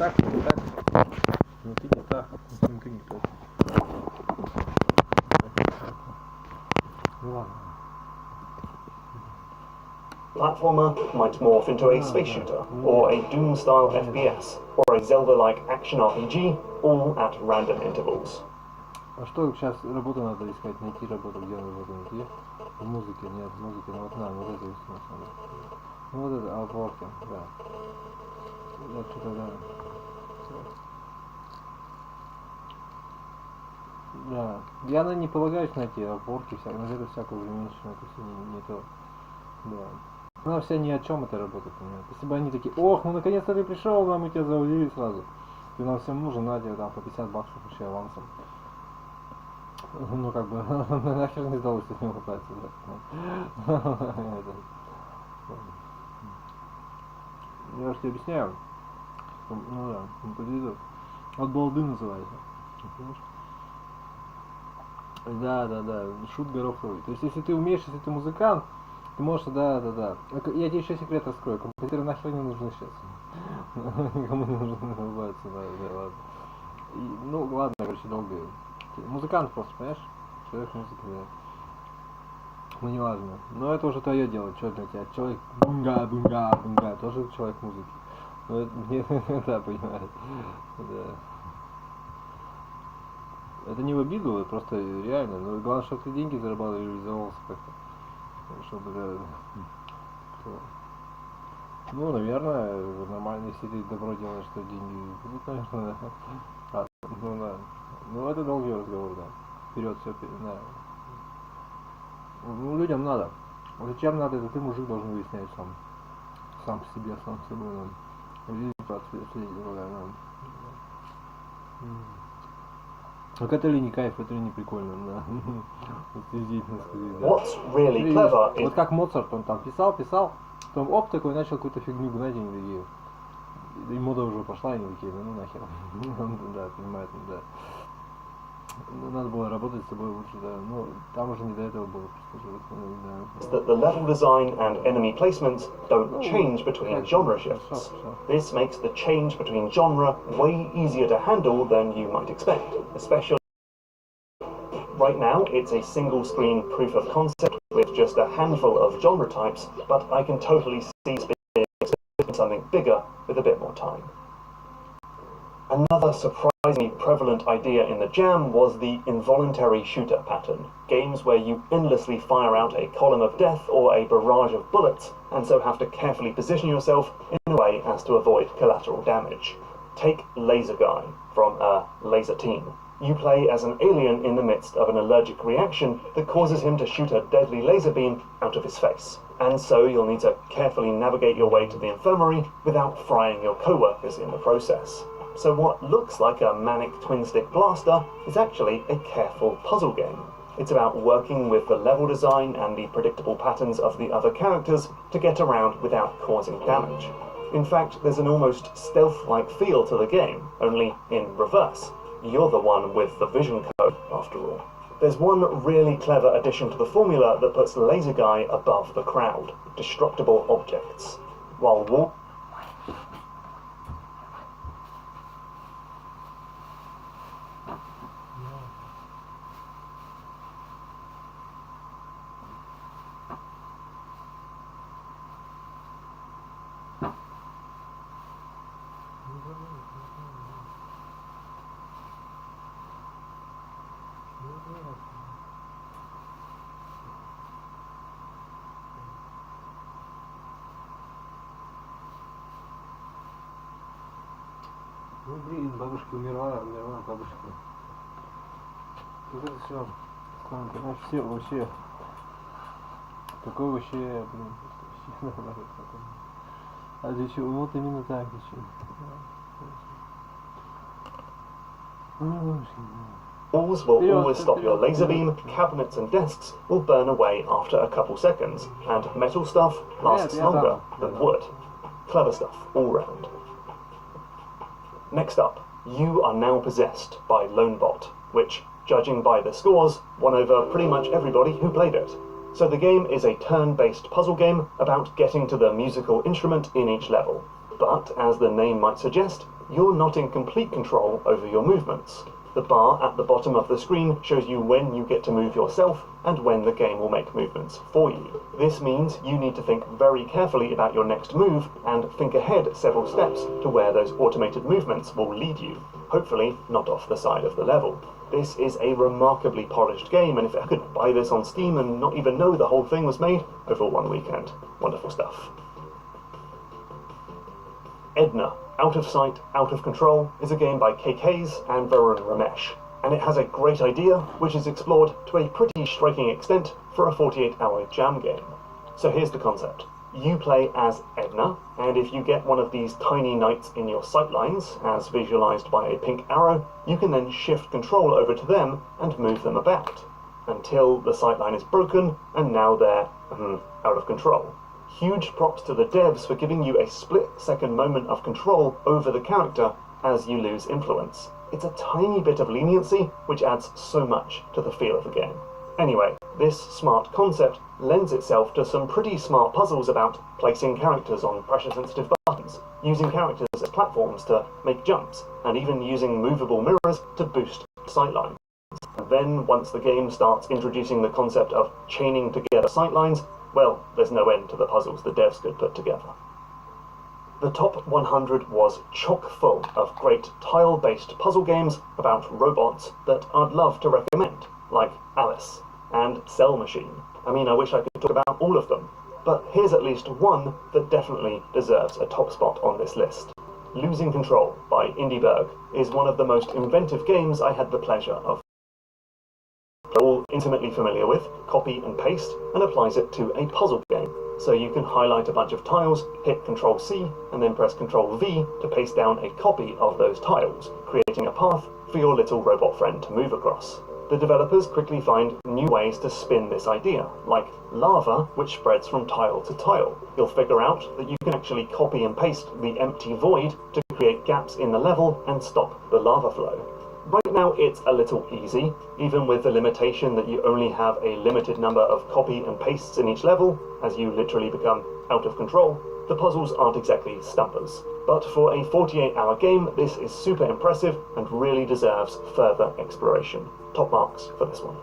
так, не так. Ну ты не так, ну ты не так. Ну ладно. Platformer might morph into a space shooter, or a Doom-style FPS, or a Zelda-like action RPG, all at random intervals. А что сейчас работу надо искать, найти работу, где работу найти? В музыке, нет, в музыке, ну вот на, вот это есть смысл. Ну вот это, Upwork, да. Вот что-то, да. Да. Я на не полагаюсь на эти Upwork, но это всякую уже меньше, это все не то. Да. Она вся ни о чем эта работа, понимаете. Если бы они такие, ох, ну наконец-то ты пришел, да, мы тебя заудили сразу. Ты нам всем нужен, на тебе там по 50 баксов вообще авансом. Ну как бы, нахер не сдалось с ним купаться, да. Я же тебе объясняю. Ну да, не подведу. От балды называется. Да, шут гороховый. То есть если ты умеешь, если ты музыкант, ты можешь, да. Я тебе еще секрет раскрою. Композиторы нахер не нужны сейчас. Никому не нужны, улыбаются, да, ладно. Ну ладно, короче, долго. Музыкант просто, понимаешь? Человек музыки, да. Ну не важно. Но это уже твое дело, что для тебя. Человек бунга, тоже человек музыки. Ну это мне, да, понимаешь. Да. Это не в обиду, это просто реально. Но главное, чтобы ты деньги зарабатывал и реализовался как-то. Чтобы, да. Ну, наверное, нормально, если ты добро делаешь, что деньги будут, конечно, да. Ну да. Ну это долгий разговор, да. Вперед, все, да. Ну, людям надо. Зачем надо, это ты, мужик, должен выяснять сам. Сам по себе, сам с собой. Так это ли не кайф, это ли не прикольно, да. What's really clever is... Вот как Моцарт, он там писал, потом оп, такой начал какую-то фигню гнать, и не такие. И мода уже пошла, и не такие, ну нахер. Да, понимает, да. Надо было работать с собой лучше, да. Ну, там уже не до этого было. That the level design and enemy placements don't change between genre shifts. This makes the change between genre way easier to handle than you might expect, especially right now it's a single screen proof of concept with just a handful of genre types, but I can totally see something bigger with a bit more time. Another surprisingly prevalent idea in the Jam was the involuntary shooter pattern. Games where you endlessly fire out a column of death or a barrage of bullets, and so have to carefully position yourself in a way as to avoid collateral damage. Take Laser Guy from Laser Team. You play as an alien in the midst of an allergic reaction that causes him to shoot a deadly laser beam out of his face. And so you'll need to carefully navigate your way to the infirmary without frying your co-workers in the process. So what looks like a manic twin-stick blaster is actually a careful puzzle game. It's about working with the level design and the predictable patterns of the other characters to get around without causing damage. In fact, there's an almost stealth-like feel to the game, only in reverse. You're the one with the vision code, after all. There's one really clever addition to the formula that puts Laser Guy above the crowd: destructible objects. While war... Ну блин, бабушка умерла бабушка. Вот это все. Понимаешь, все вообще. Такой вообще, блин, а для чего? Вот именно так, для чего? Walls will always stop your laser beam, cabinets and desks will burn away after a couple seconds, and metal stuff lasts longer than wood. Clever stuff all round. Next up, you are now possessed by Lonebot, which, judging by the scores, won over pretty much everybody who played it. So the game is a turn-based puzzle game about getting to the musical instrument in each level. But, as the name might suggest, you're not in complete control over your movements. The bar at the bottom of the screen shows you when you get to move yourself and when the game will make movements for you. This means you need to think very carefully about your next move and think ahead several steps to where those automated movements will lead you, hopefully not off the side of the level. This is a remarkably polished game, and if I could buy this on Steam and not even know the whole thing was made over one weekend. Wonderful stuff. Edna, Out of Sight, Out of Control, is a game by KK's and Varun Ramesh, and it has a great idea which is explored to a pretty striking extent for a 48-hour jam game. So here's the concept. You play as Edna, and if you get one of these tiny knights in your sightlines, as visualized by a pink arrow, you can then shift control over to them and move them about, until the sightline is broken, and now they're out of control. Huge props to the devs for giving you a split-second moment of control over the character as you lose influence. It's a tiny bit of leniency, which adds so much to the feel of the game. Anyway, this smart concept lends itself to some pretty smart puzzles about placing characters on pressure-sensitive buttons, using characters as platforms to make jumps, and even using movable mirrors to boost sightlines. And then, once the game starts introducing the concept of chaining together sightlines, well, there's no end to the puzzles the devs could put together. The top 100 was chock full of great tile-based puzzle games about robots that I'd love to recommend, like Alice and Cell Machine. I mean, I wish I could talk about all of them, but here's at least one that definitely deserves a top spot on this list. Losing Control by Indieberg is one of the most inventive games I had the pleasure of. All intimately familiar with, copy and paste, and applies it to a puzzle game. So you can highlight a bunch of tiles, hit Ctrl-C, and then press Ctrl-V to paste down a copy of those tiles, creating a path for your little robot friend to move across. The developers quickly find new ways to spin this idea, like lava, which spreads from tile to tile. You'll figure out that you can actually copy and paste the empty void to create gaps in the level and stop the lava flow. Right now it's a little easy, even with the limitation that you only have a limited number of copy and pastes in each level, as you literally become out of control. The puzzles aren't exactly stumpers, but for a 48-hour game this is super impressive and really deserves further exploration. Top marks for this one.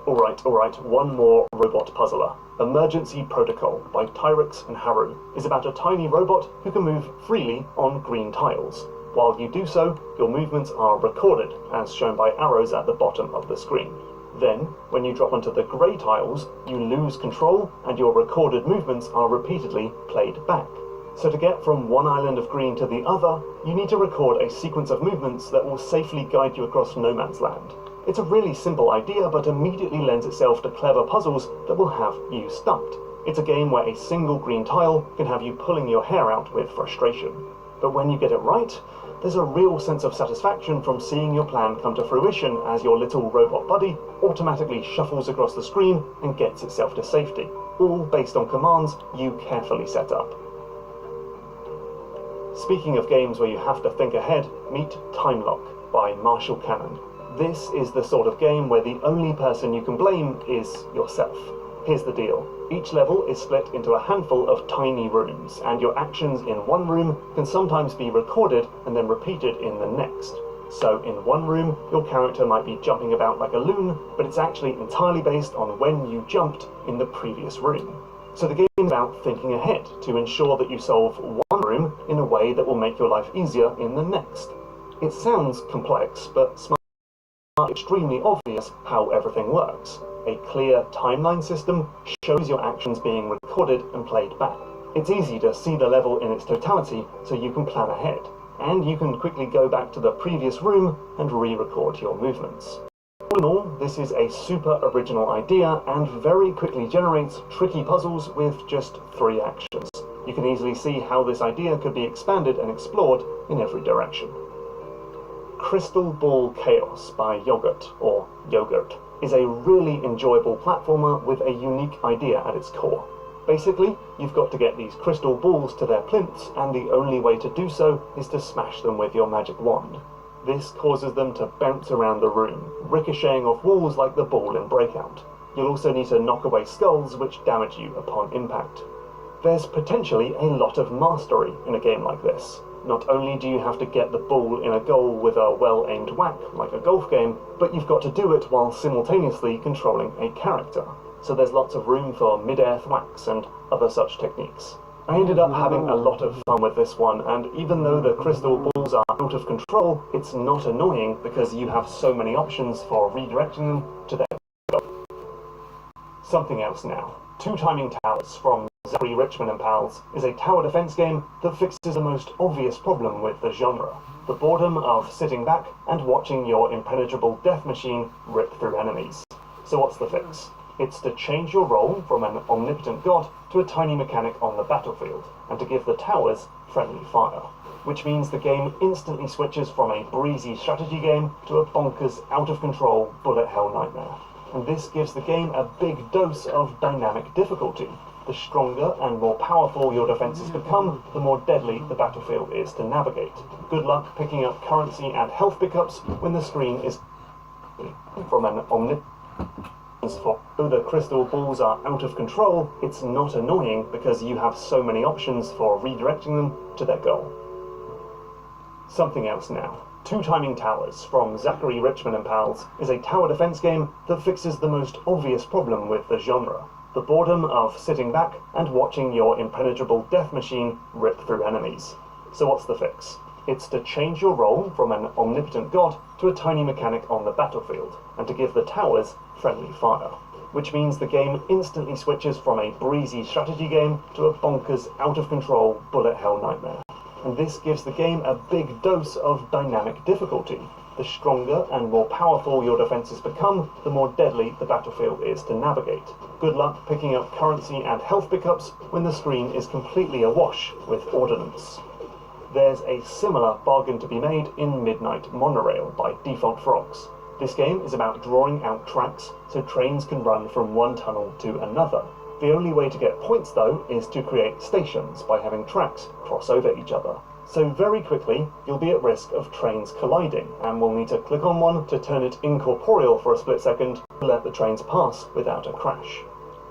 Alright, one more robot puzzler. Emergency Protocol by Tyrix and Haru is about a tiny robot who can move freely on green tiles. While you do so, your movements are recorded, as shown by arrows at the bottom of the screen. Then, when you drop onto the grey tiles, you lose control, and your recorded movements are repeatedly played back. So to get from one island of green to the other, you need to record a sequence of movements that will safely guide you across no man's land. It's a really simple idea, but immediately lends itself to clever puzzles that will have you stumped. It's a game where a single green tile can have you pulling your hair out with frustration. But when you get it right, there's a real sense of satisfaction from seeing your plan come to fruition as your little robot buddy automatically shuffles across the screen and gets itself to safety, all based on commands you carefully set up. Speaking of games where you have to think ahead, meet Time Lock by Marshall Cannon. This is the sort of game where the only person you can blame is yourself. Here's the deal. Each level is split into a handful of tiny rooms, and your actions in one room can sometimes be recorded and then repeated in the next. So in one room, your character might be jumping about like a loon, but it's actually entirely based on when you jumped in the previous room. So the game is about thinking ahead to ensure that you solve one room in a way that will make your life easier in the next. It sounds complex, but smart, extremely obvious how everything works. A clear timeline system shows your actions being recorded and played back. It's easy to see the level in its totality, so you can plan ahead, and you can quickly go back to the previous room and re-record your movements. All in all, this is a super original idea and very quickly generates tricky puzzles with just 3 actions. You can easily see how this idea could be expanded and explored in every direction. Crystal Ball Chaos by Yogurt, or Yogurt, is a really enjoyable platformer with a unique idea at its core. Basically, you've got to get these crystal balls to their plinths, and the only way to do so is to smash them with your magic wand. This causes them to bounce around the room, ricocheting off walls like the ball in Breakout. You'll also need to knock away skulls which damage you upon impact. There's potentially a lot of mastery in a game like this. Not only do you have to get the ball in a goal with a well-aimed whack, like a golf game, but you've got to do it while simultaneously controlling a character. So there's lots of room for mid-air thwacks and other such techniques. I ended up having a lot of fun with this one, and even though the crystal balls are out of control, it's not annoying because you have so many options for redirecting them to their goal. Something else now. Two Timing Towers from Zachary Richman and Pals is a tower defense game that fixes the most obvious problem with the genre. The boredom of sitting back and watching your impenetrable death machine rip through enemies. So what's the fix? It's to change your role from an omnipotent god to a tiny mechanic on the battlefield, and to give the towers friendly fire. Which means the game instantly switches from a breezy strategy game to a bonkers, out-of-control, bullet hell nightmare. And this gives the game a big dose of dynamic difficulty. The stronger and more powerful your defenses become, the more deadly the battlefield is to navigate. Good luck picking up currency and health pickups when the screen is from an omnipotent. Though the crystal balls are out of control, it's not annoying because you have so many options for redirecting them to their goal. Something else now. Two Timing Towers from Zachary Richman and Pals is a tower defense game that fixes the most obvious problem with the genre. The boredom of sitting back and watching your impenetrable death machine rip through enemies. So what's the fix? It's to change your role from an omnipotent god to a tiny mechanic on the battlefield, and to give the towers friendly fire. Which means the game instantly switches from a breezy strategy game to a bonkers, out-of-control, bullet hell nightmare. And this gives the game a big dose of dynamic difficulty. The stronger and more powerful your defenses become, the more deadly the battlefield is to navigate. Good luck picking up currency and health pickups when the screen is completely awash with ordnance. There's a similar bargain to be made in Midnight Monorail by Default Frogs. This game is about drawing out tracks so trains can run from one tunnel to another. The only way to get points though is to create stations by having tracks cross over each other. So very quickly you'll be at risk of trains colliding, and will need to click on one to turn it incorporeal for a split second to let the trains pass without a crash.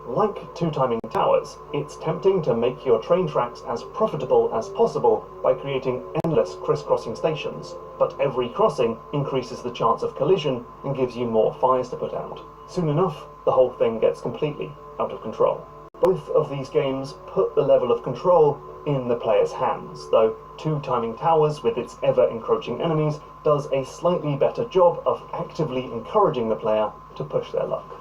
Like Two Timing Towers, it's tempting to make your train tracks as profitable as possible by creating endless crisscrossing stations, but every crossing increases the chance of collision and gives you more fires to put out. Soon enough, the whole thing gets completely out of control. Both of these games put the level of control in the player's hands, though Two Timing Towers, with its ever-encroaching enemies, does a slightly better job of actively encouraging the player to push their luck.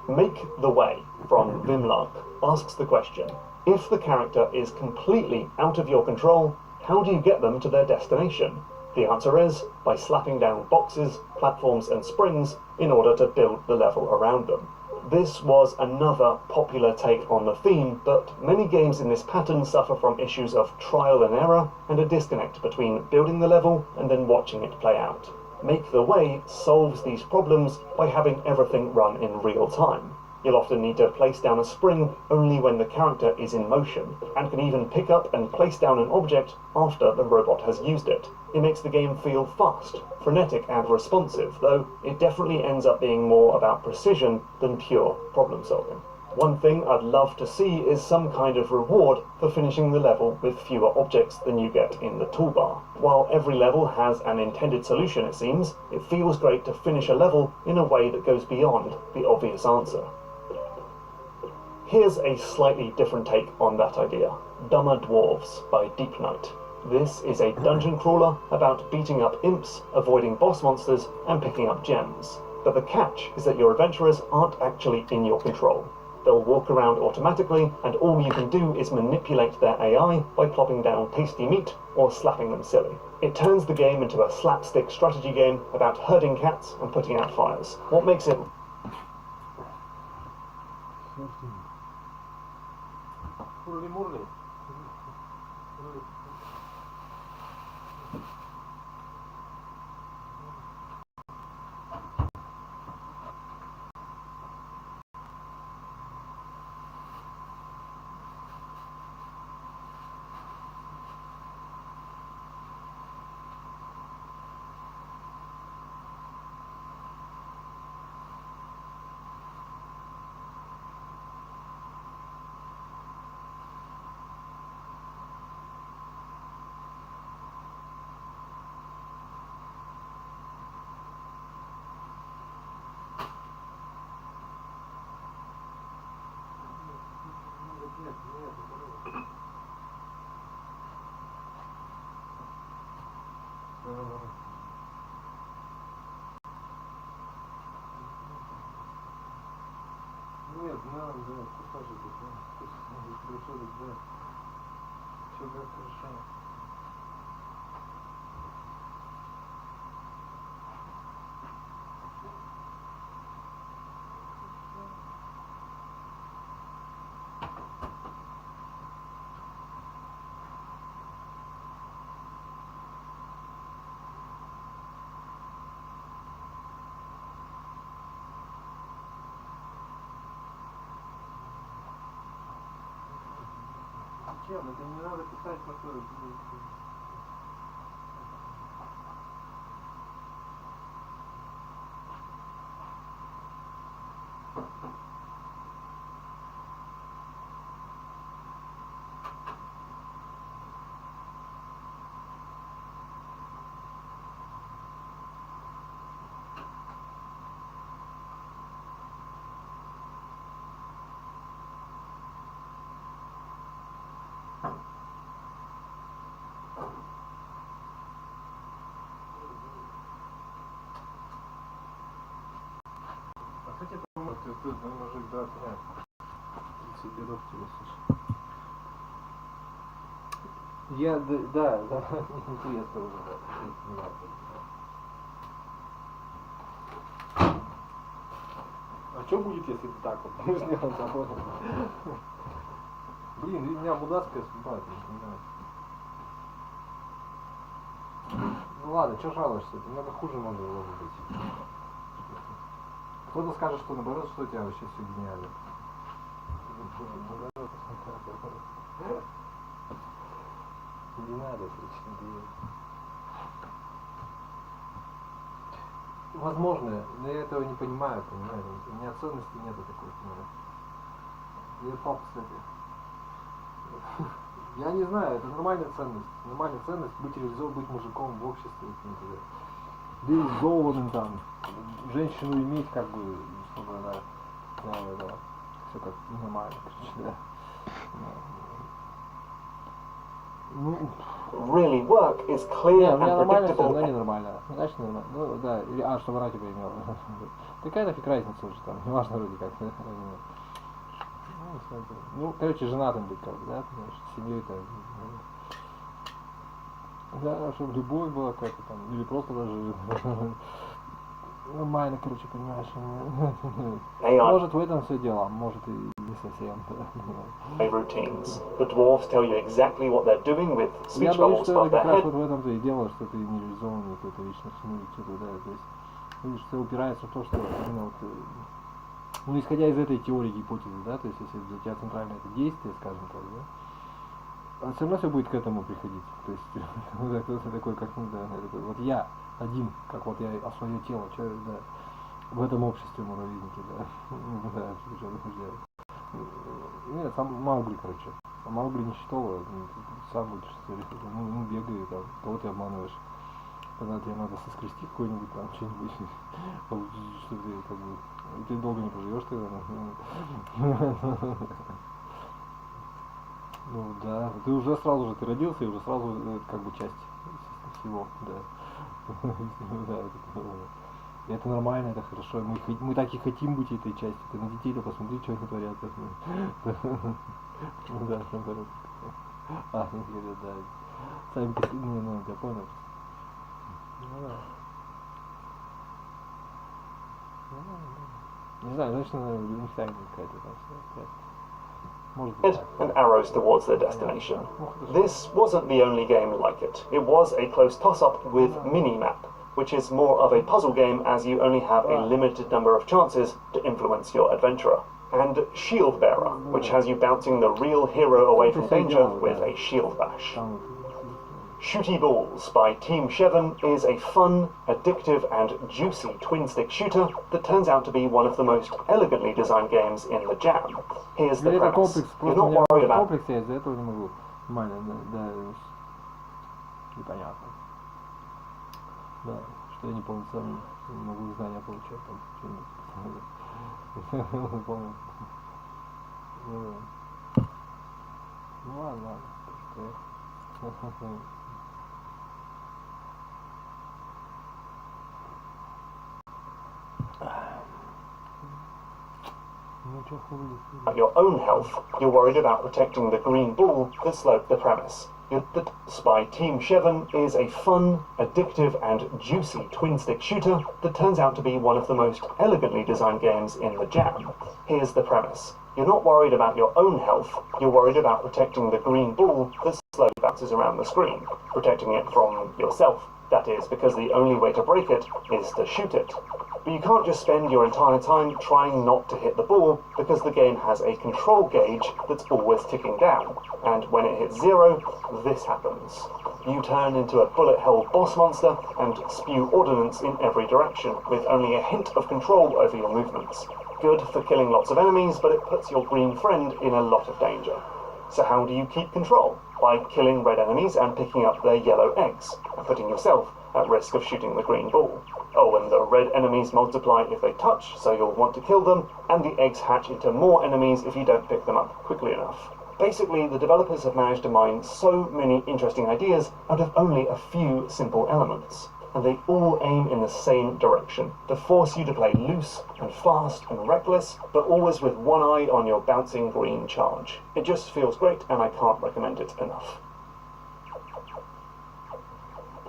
Make the Way from Vimlark asks the question, if the character is completely out of your control, how do you get them to their destination? The answer is by slapping down boxes, platforms and springs in order to build the level around them. This was another popular take on the theme, but many games in this pattern suffer from issues of trial and error and a disconnect between building the level and then watching it play out. Make the Way solves these problems by having everything run in real time. You'll often need to place down a spring only when the character is in motion, and can even pick up and place down an object after the robot has used it. It makes the game feel fast, frenetic and responsive, though it definitely ends up being more about precision than pure problem solving. One thing I'd love to see is some kind of reward for finishing the level with fewer objects than you get in the toolbar. While every level has an intended solution, it seems, it feels great to finish a level in a way that goes beyond the obvious answer. Here's a slightly different take on that idea. Dumber Dwarves by Deep Night. This is a dungeon crawler about beating up imps, avoiding boss monsters, and picking up gems. But the catch is that your adventurers aren't actually in your control. They'll walk around automatically, and all you can do is manipulate their AI by plopping down tasty meat or slapping them silly. It turns the game into a slapstick strategy game about herding cats and putting out fires. What makes it нет, надо, да, покажи, да. Хорошо, да. Все будет хорошо. Зачем? Это не надо писать такое. Кстати, по-моему, ты мужик, да, понятно. Себе доктор, слушай. Я, да, интересно уже, да. А что будет, если так вот? Мы сделаем заботу. Блин, у меня мудацкая судьба, ты не понимаешь. Ну ладно, что жалуешься? Это много хуже может быть. Кто-то скажет, что наоборот, что у тебя вообще все гениально. Не надо, точно. Возможно, но я этого не понимаю, понимаете. У меня ценности нету такой, понимаете. Я папа, кстати. Я не знаю, это нормальная ценность. Нормальная ценность быть реализованным, быть мужиком в обществе. Реализованным там. Женщину иметь как бы, чтобы она, да, все как нормально, короче, да. Really work is clear У меня and нормально все, но predictable. ненормально. Значит нормально. Ну да, или, чтобы она тебя имела. Какая нафиг разница уже там, неважно вроде как. Ну, короче, женатым быть как бы, да, потому что семьей-то. Да, чтобы любовь была как-то там, или просто даже нормально, короче, понимаешь. Может в этом все дело, может и не совсем. Routines. The dwarves tell you exactly what they're doing with Я speech боюсь, bubbles что above это their как раз head. вот в этом-то и дело, что ты не реализованный какой-то личность, ну и что-то, да, то есть, видишь, все упирается в то, что именно вот, ну, исходя из этой теории гипотезы, да, то есть, если для тебя центральное это действие, скажем так, да, все равно все будет к этому приходить, то есть, кто-то такой, как, ну, да, вот я один, как вот я свое тело, человек, да, в этом обществе муравейники, да, да, что возбуждает. Нет, сам Маугли, короче. А Маугли не считал, сам будешь, ну, бегай, там, кого ты обманываешь. Когда тебе надо соскрести какой-нибудь там, что-нибудь, что ты, как бы, ты долго не проживешь тогда. Ну, да, ты уже сразу же, ты родился, и уже сразу, как бы, часть всего, да. Да, и это нормально, это хорошо. Мы так и хотим быть этой частью. Ты на детей-то посмотри, что они творят. Ну да, наоборот. Они говорят, да. Сами ну, я понял. Ну да. Не знаю, значит, наверное, не станет какая-то там все. Может быть. And arrows towards their destination. This wasn't the only game like it. It was a close toss-up with Minimap, which is more of a puzzle game as you only have a limited number of chances to influence your adventurer. And Shield Bearer, which has you bouncing the real hero away from danger with a shield bash. Shooty Balls by Team Shevin is a fun, addictive and juicy twin-stick shooter that turns out to be one of the most elegantly designed games in the Jam. Here's the premise. You're not worried about... Я из-за этого не могу. Нормально, да, непонятно. Да, что я не полноценный, не могу знания получать там, что-нибудь. Не помню. Ну ладно, что ну At your own health, you're worried about protecting the green ball that slowed the premise. The Spy Team 7 is a fun, addictive and juicy twin-stick shooter that turns out to be one of the most elegantly designed games in the Jam. Here's the premise. You're not worried about your own health, you're worried about protecting the green ball that slowly bounces around the screen, protecting it from yourself. That is, because the only way to break it is to shoot it. But you can't just spend your entire time trying not to hit the ball, because the game has a control gauge that's always ticking down, and when it hits 0, this happens. You turn into a bullet-hell boss monster and spew ordnance in every direction, with only a hint of control over your movements. Good for killing lots of enemies, but it puts your green friend in a lot of danger. So how do you keep control? By killing red enemies and picking up their yellow eggs, and putting yourself at risk of shooting the green ball. Oh, and the red enemies multiply if they touch, so you'll want to kill them, and the eggs hatch into more enemies if you don't pick them up quickly enough. Basically, the developers have managed to mine so many interesting ideas out of only a few simple elements, and they all aim in the same direction, to force you to play loose and fast and reckless, but always with one eye on your bouncing green charge. It just feels great, and I can't recommend it enough.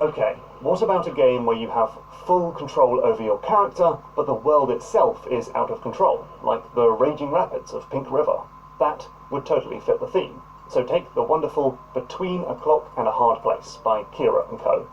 Okay, what about a game where you have full control over your character, but the world itself is out of control, like the raging rapids of Pink River? That would totally fit the theme. So take the wonderful Between a Clock and a Hard Place by Kira & Co.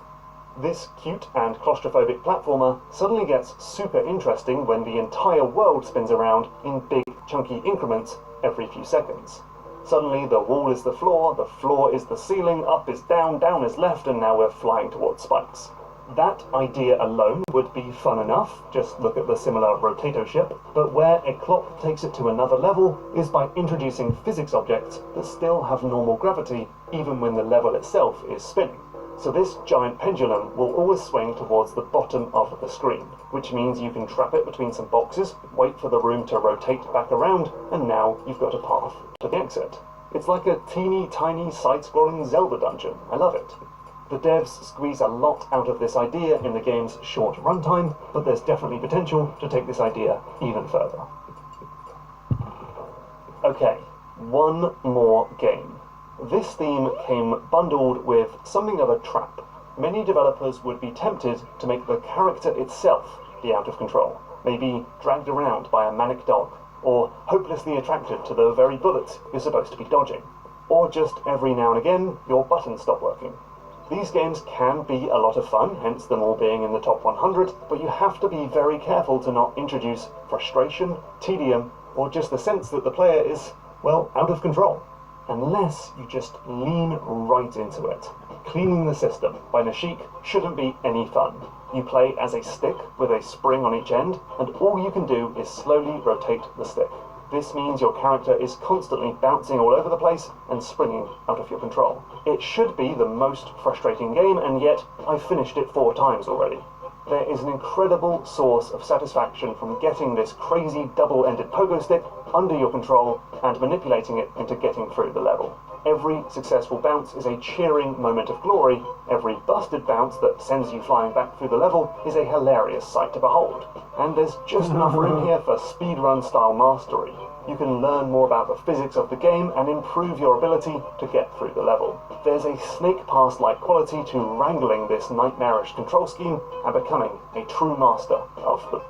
This cute and claustrophobic platformer suddenly gets super interesting when the entire world spins around in big, chunky increments every few seconds. Suddenly the wall is the floor is the ceiling, up is down, down is left, and now we're flying towards spikes. That idea alone would be fun enough, just look at the similar Rotato ship, but where a clock takes it to another level is by introducing physics objects that still have normal gravity even when the level itself is spinning. So this giant pendulum will always swing towards the bottom of the screen, which means you can trap it between some boxes, wait for the room to rotate back around, and now you've got a path to the exit. It's like a teeny tiny side-scrolling Zelda dungeon. I love it. The devs squeeze a lot out of this idea in the game's short runtime, but there's definitely potential to take this idea even further. Okay, one more game. This theme came bundled with something of a trap. Many developers would be tempted to make the character itself be out of control, maybe dragged around by a manic dog, or hopelessly attracted to the very bullets you're supposed to be dodging, or just every now and again your buttons stop working. These games can be a lot of fun, hence them all being in the top 100, but you have to be very careful to not introduce frustration, tedium, or just the sense that the player is, well, out of control. Unless you just lean right into it. Cleaning the System by Nashik shouldn't be any fun. You play as a stick with a spring on each end, and all you can do is slowly rotate the stick. This means your character is constantly bouncing all over the place and springing out of your control. It should be the most frustrating game, and yet I've finished it 4 times already. There is an incredible source of satisfaction from getting this crazy double-ended pogo stick under your control and manipulating it into getting through the level. Every successful bounce is a cheering moment of glory. Every busted bounce that sends you flying back through the level is a hilarious sight to behold. And there's just enough room here for speedrun style mastery. You can learn more about the physics of the game and improve your ability to get through the level. There's a snake pass-like quality to wrangling this nightmarish control scheme and becoming a true master of the...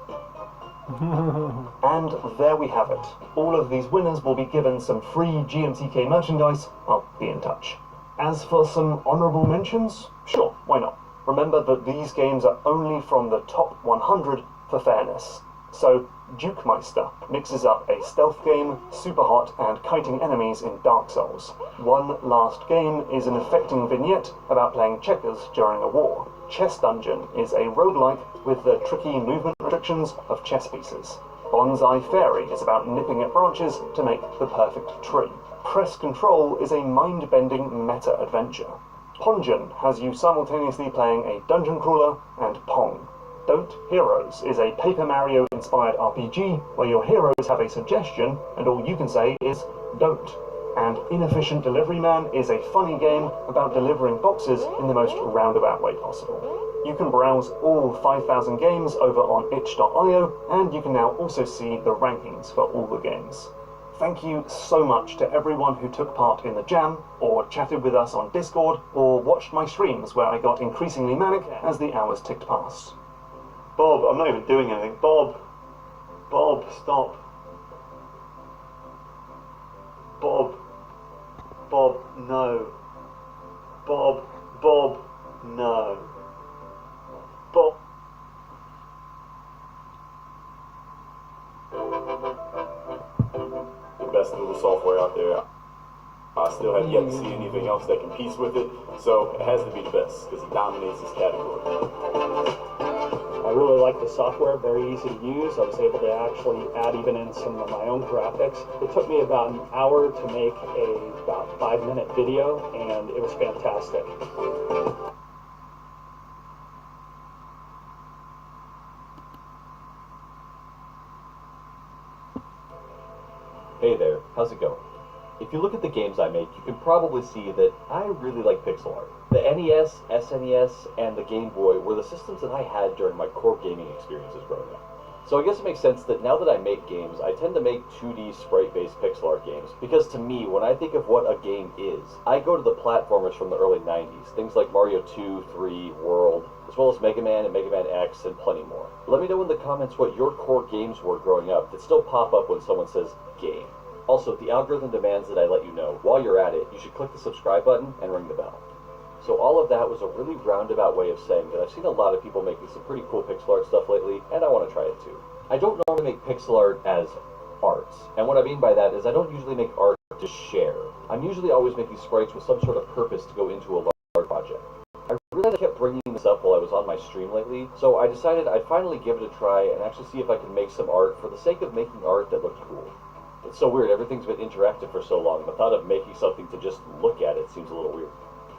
And there we have it. All of these winners will be given some free GMTK merchandise. I'll be in touch. As for some honourable mentions, sure, why not? Remember that these games are only from the top 100 for fairness. So, Jukemeister mixes up a stealth game, super hot, and kiting enemies in Dark Souls. One Last Game is an affecting vignette about playing checkers during a war. Chess Dungeon is a roguelike with the tricky movement restrictions of chess pieces. Bonsai Fairy is about nipping at branches to make the perfect tree. Press Control is a mind-bending meta-adventure. Pongen has you simultaneously playing a dungeon crawler and Pong. Don't Heroes is a Paper Mario-inspired RPG where your heroes have a suggestion and all you can say is, don't. and Inefficient Delivery Man is a funny game about delivering boxes in the most roundabout way possible. You can browse all 5,000 games over on itch.io, and you can now also see the rankings for all the games. Thank you so much to everyone who took part in the jam, or chatted with us on Discord, or watched my streams where I got increasingly manic as the hours ticked past. Bob, I'm not even doing anything. Bob, stop. Bob, no. Bob, no. Bob. The best little software out there. I still have yet to see anything else that competes with it, so it has to be the best, because it dominates this category. I really like the software, very easy to use. I was able to actually add even in some of my own graphics. It took me about an hour to make about 5-minute video, and it was fantastic. Hey there, how's it going? If you look at the games I make, you can probably see that I really like pixel art. The NES, SNES, and the Game Boy were the systems that I had during my core gaming experiences growing up. So I guess it makes sense that now that I make games, I tend to make 2D sprite-based pixel art games, because to me, when I think of what a game is, I go to the platformers from the early 90s, things like Mario 2, 3, World, as well as Mega Man and Mega Man X, and plenty more. Let me know in the comments what your core games were growing up that still pop up when someone says game. Also, the algorithm demands that I let you know. While you're at it, you should click the subscribe button and ring the bell. So all of that was a really roundabout way of saying that I've seen a lot of people making some pretty cool pixel art stuff lately, and I want to try it too. I don't normally make pixel art as art, and what I mean by that is I don't usually make art to share. I'm usually always making sprites with some sort of purpose to go into a large project. I really kept bringing this up while I was on my stream lately, so I decided I'd finally give it a try and actually see if I could make some art for the sake of making art that looked cool. It's so weird, everything's been interactive for so long, the thought of making something to just look at it seems a little weird.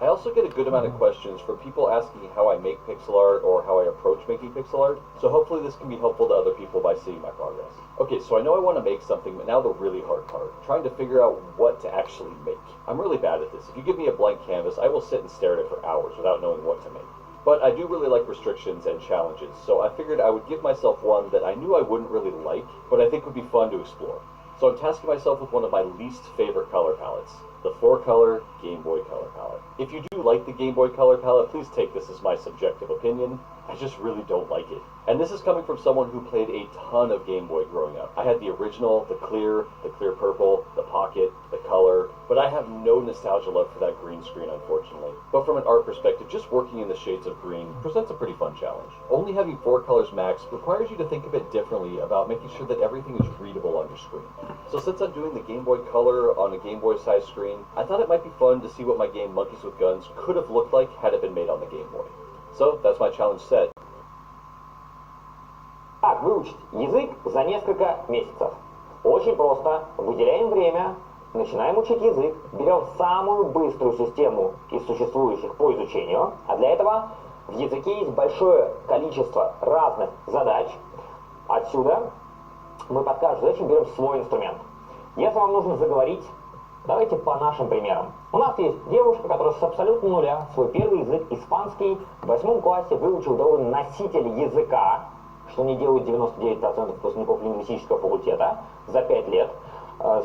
I also get a good amount of questions from people asking how I make pixel art or how I approach making pixel art, so hopefully this can be helpful to other people by seeing my progress. Okay, so I know I want to make something, but now the really hard part, trying to figure out what to actually make. I'm really bad at this. If you give me a blank canvas, I will sit and stare at it for hours without knowing what to make. But I do really like restrictions and challenges, so I figured I would give myself one that I knew I wouldn't really like, but I think would be fun to explore. So I'm tasking myself with one of my least favorite color palettes, the 4-color Game Boy Color palette. If you do like the Game Boy Color palette, please take this as my subjective opinion. I just really don't like it. And this is coming from someone who played a ton of Game Boy growing up. I had the original, the clear purple, the pocket, the color, but I have no nostalgia left for that green screen, unfortunately. But from an art perspective, just working in the shades of green presents a pretty fun challenge. Only having 4 colors max requires you to think a bit differently about making sure that everything is readable on your screen. So since I'm doing the Game Boy Color on a Game Boy size screen, I thought it might be fun to see what my game Monkeys with Guns could have looked like had it been made on the Game Boy. So that's my challenge set. Как выучить язык за несколько месяцев? Очень просто. Выделяем время, начинаем учить язык, берем самую быструю систему из существующих по изучению, а для этого в языке есть большое количество разных задач. Отсюда мы под каждую задачу берем свой инструмент. Если вам нужно заговорить, давайте по нашим примерам. У нас есть девушка, которая с абсолютно нуля свой первый язык, испанский, в 8 классе выучил до носитель языка, что не делают 99% выпускников лингвистического факультета, за 5 лет.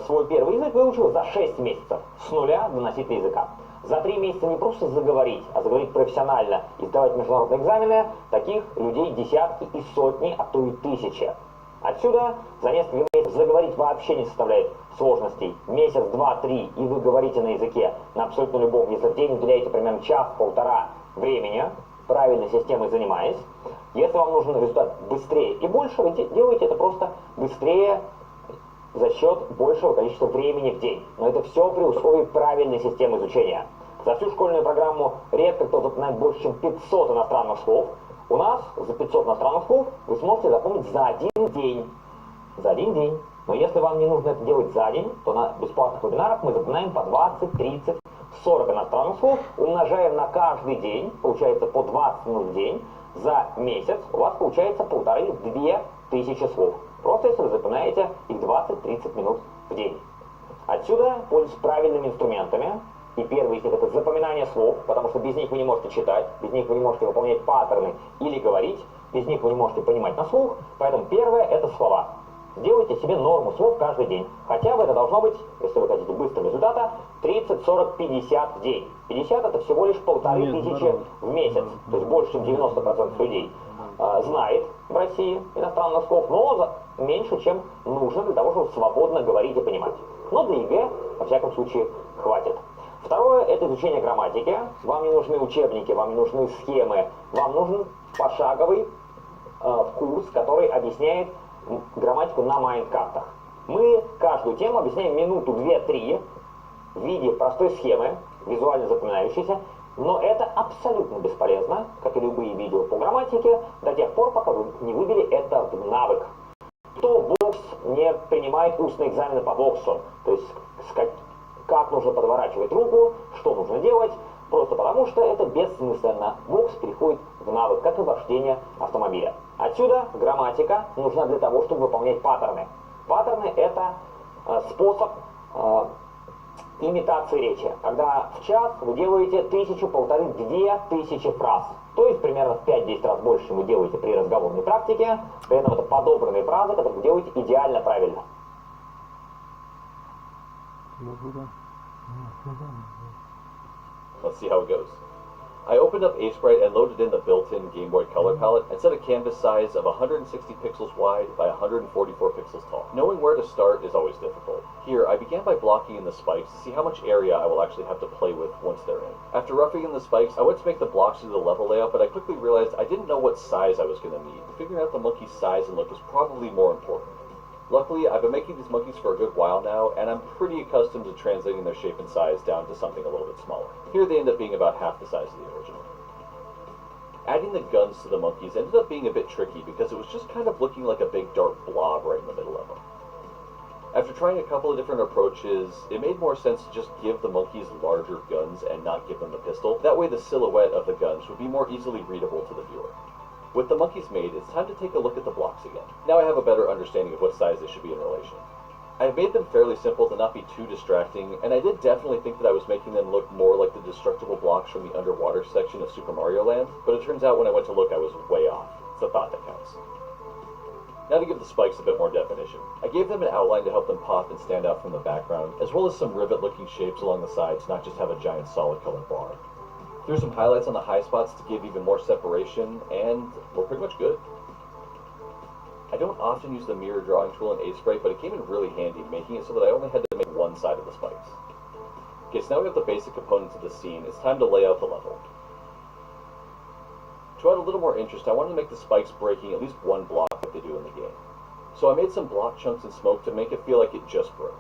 Свой первый язык выучил за 6 месяцев, с нуля до носителя языка. За 3 месяца не просто заговорить, а заговорить профессионально и сдавать международные экзамены, таких людей десятки и сотни, а то и тысячи. Отсюда за несколько месяцев заговорить вообще не составляет сложностей. Месяц, 2-3, и вы говорите на языке, на абсолютно любом. Если в день уделяете примерно час-полтора времени, правильной системой занимаясь, если вам нужен результат быстрее и больше, вы делаете это просто быстрее за счет большего количества времени в день. Но это все при условии правильной системы изучения. За всю школьную программу редко кто запоминает больше, чем 500 иностранных слов. У нас за 500 иностранных слов вы сможете запомнить за один день. За один день. Но если вам не нужно это делать за день, то на бесплатных вебинарах мы запоминаем по 20, 30, 40 иностранных слов, умножаем на каждый день, получается по 20 минут в день. За месяц у вас получается 1500-2000 слов. Просто если вы запоминаете их 20-30 минут в день. Отсюда пользуйтесь правильными инструментами. И первый из них это запоминание слов, потому что без них вы не можете читать, без них вы не можете выполнять паттерны или говорить, без них вы не можете понимать на слух. Поэтому первое это слова. Сделайте себе норму слов каждый день. Хотя бы это должно быть, если вы хотите быстрого результата, 30, 40, 50 в день. 50 это всего лишь 1500 в месяц. То есть больше, чем 90% людей знает в России иностранных слов, но меньше, чем нужно для того, чтобы свободно говорить и понимать. Но для ЕГЭ, во всяком случае, хватит. Второе – это изучение грамматики. Вам не нужны учебники, вам не нужны схемы. Вам нужен пошаговый курс, который объясняет грамматику на майнд-картах. Мы каждую тему объясняем минуту, 2-3 в виде простой схемы, визуально запоминающейся, но это абсолютно бесполезно, как и любые видео по грамматике, до тех пор, пока вы не выбили это в навык. Кто в бокс не принимает устные экзамены по боксу, то есть как нужно подворачивать руку, что нужно делать, просто потому что это бессмысленно. Бокс переходит в навык, как и вождение автомобиля. Отсюда грамматика нужна для того, чтобы выполнять паттерны. Паттерны это способ имитации речи, когда в час вы делаете 1000, 1500, 2000 фраз. То есть примерно в 5-10 раз больше, чем вы делаете при разговорной практике. При этом это подобранные фразы, которые вы делаете идеально правильно. Let's see how it goes. I opened up Sprite and loaded in the built-in Game Boy Color palette and set a canvas size of 160 pixels wide by 144 pixels tall. Knowing where to start is always difficult. Here, I began by blocking in the spikes to see how much area I will actually have to play with once they're in. After roughing in the spikes, I went to make the blocks do the level layout, but I quickly realized I didn't know what size I was going to need. Figuring out the monkey's size and look was probably more important. Luckily, I've been making these monkeys for a good while now, and I'm pretty accustomed to translating their shape and size down to something a little bit smaller. Here they end up being about half the size of the original. Adding the guns to the monkeys ended up being a bit tricky because it was just kind of looking like a big dark blob right in the middle of them. After trying a couple of different approaches, it made more sense to just give the monkeys larger guns and not give them the pistol. That way the silhouette of the guns would be more easily readable to the viewer. With the monkeys made, it's time to take a look at the blocks again. Now I have a better understanding of what size they should be in relation. I have made them fairly simple to not be too distracting, and I did definitely think that I was making them look more like the destructible blocks from the underwater section of Super Mario Land, but it turns out when I went to look I was way off. It's the thought that counts. Now to give the spikes a bit more definition. I gave them an outline to help them pop and stand out from the background, as well as some rivet-looking shapes along the sides, not just have a giant solid-colored bar. Threw some highlights on the high spots to give even more separation, and we're pretty much good. I don't often use the mirror drawing tool in Sprite, but it came in really handy, making it so that I only had to make one side of the spikes. Okay, so now we have the basic components of the scene. It's time to lay out the level. To add a little more interest, I wanted to make the spikes breaking at least one block like they do in the game. So I made some block chunks and smoke to make it feel like it just broke.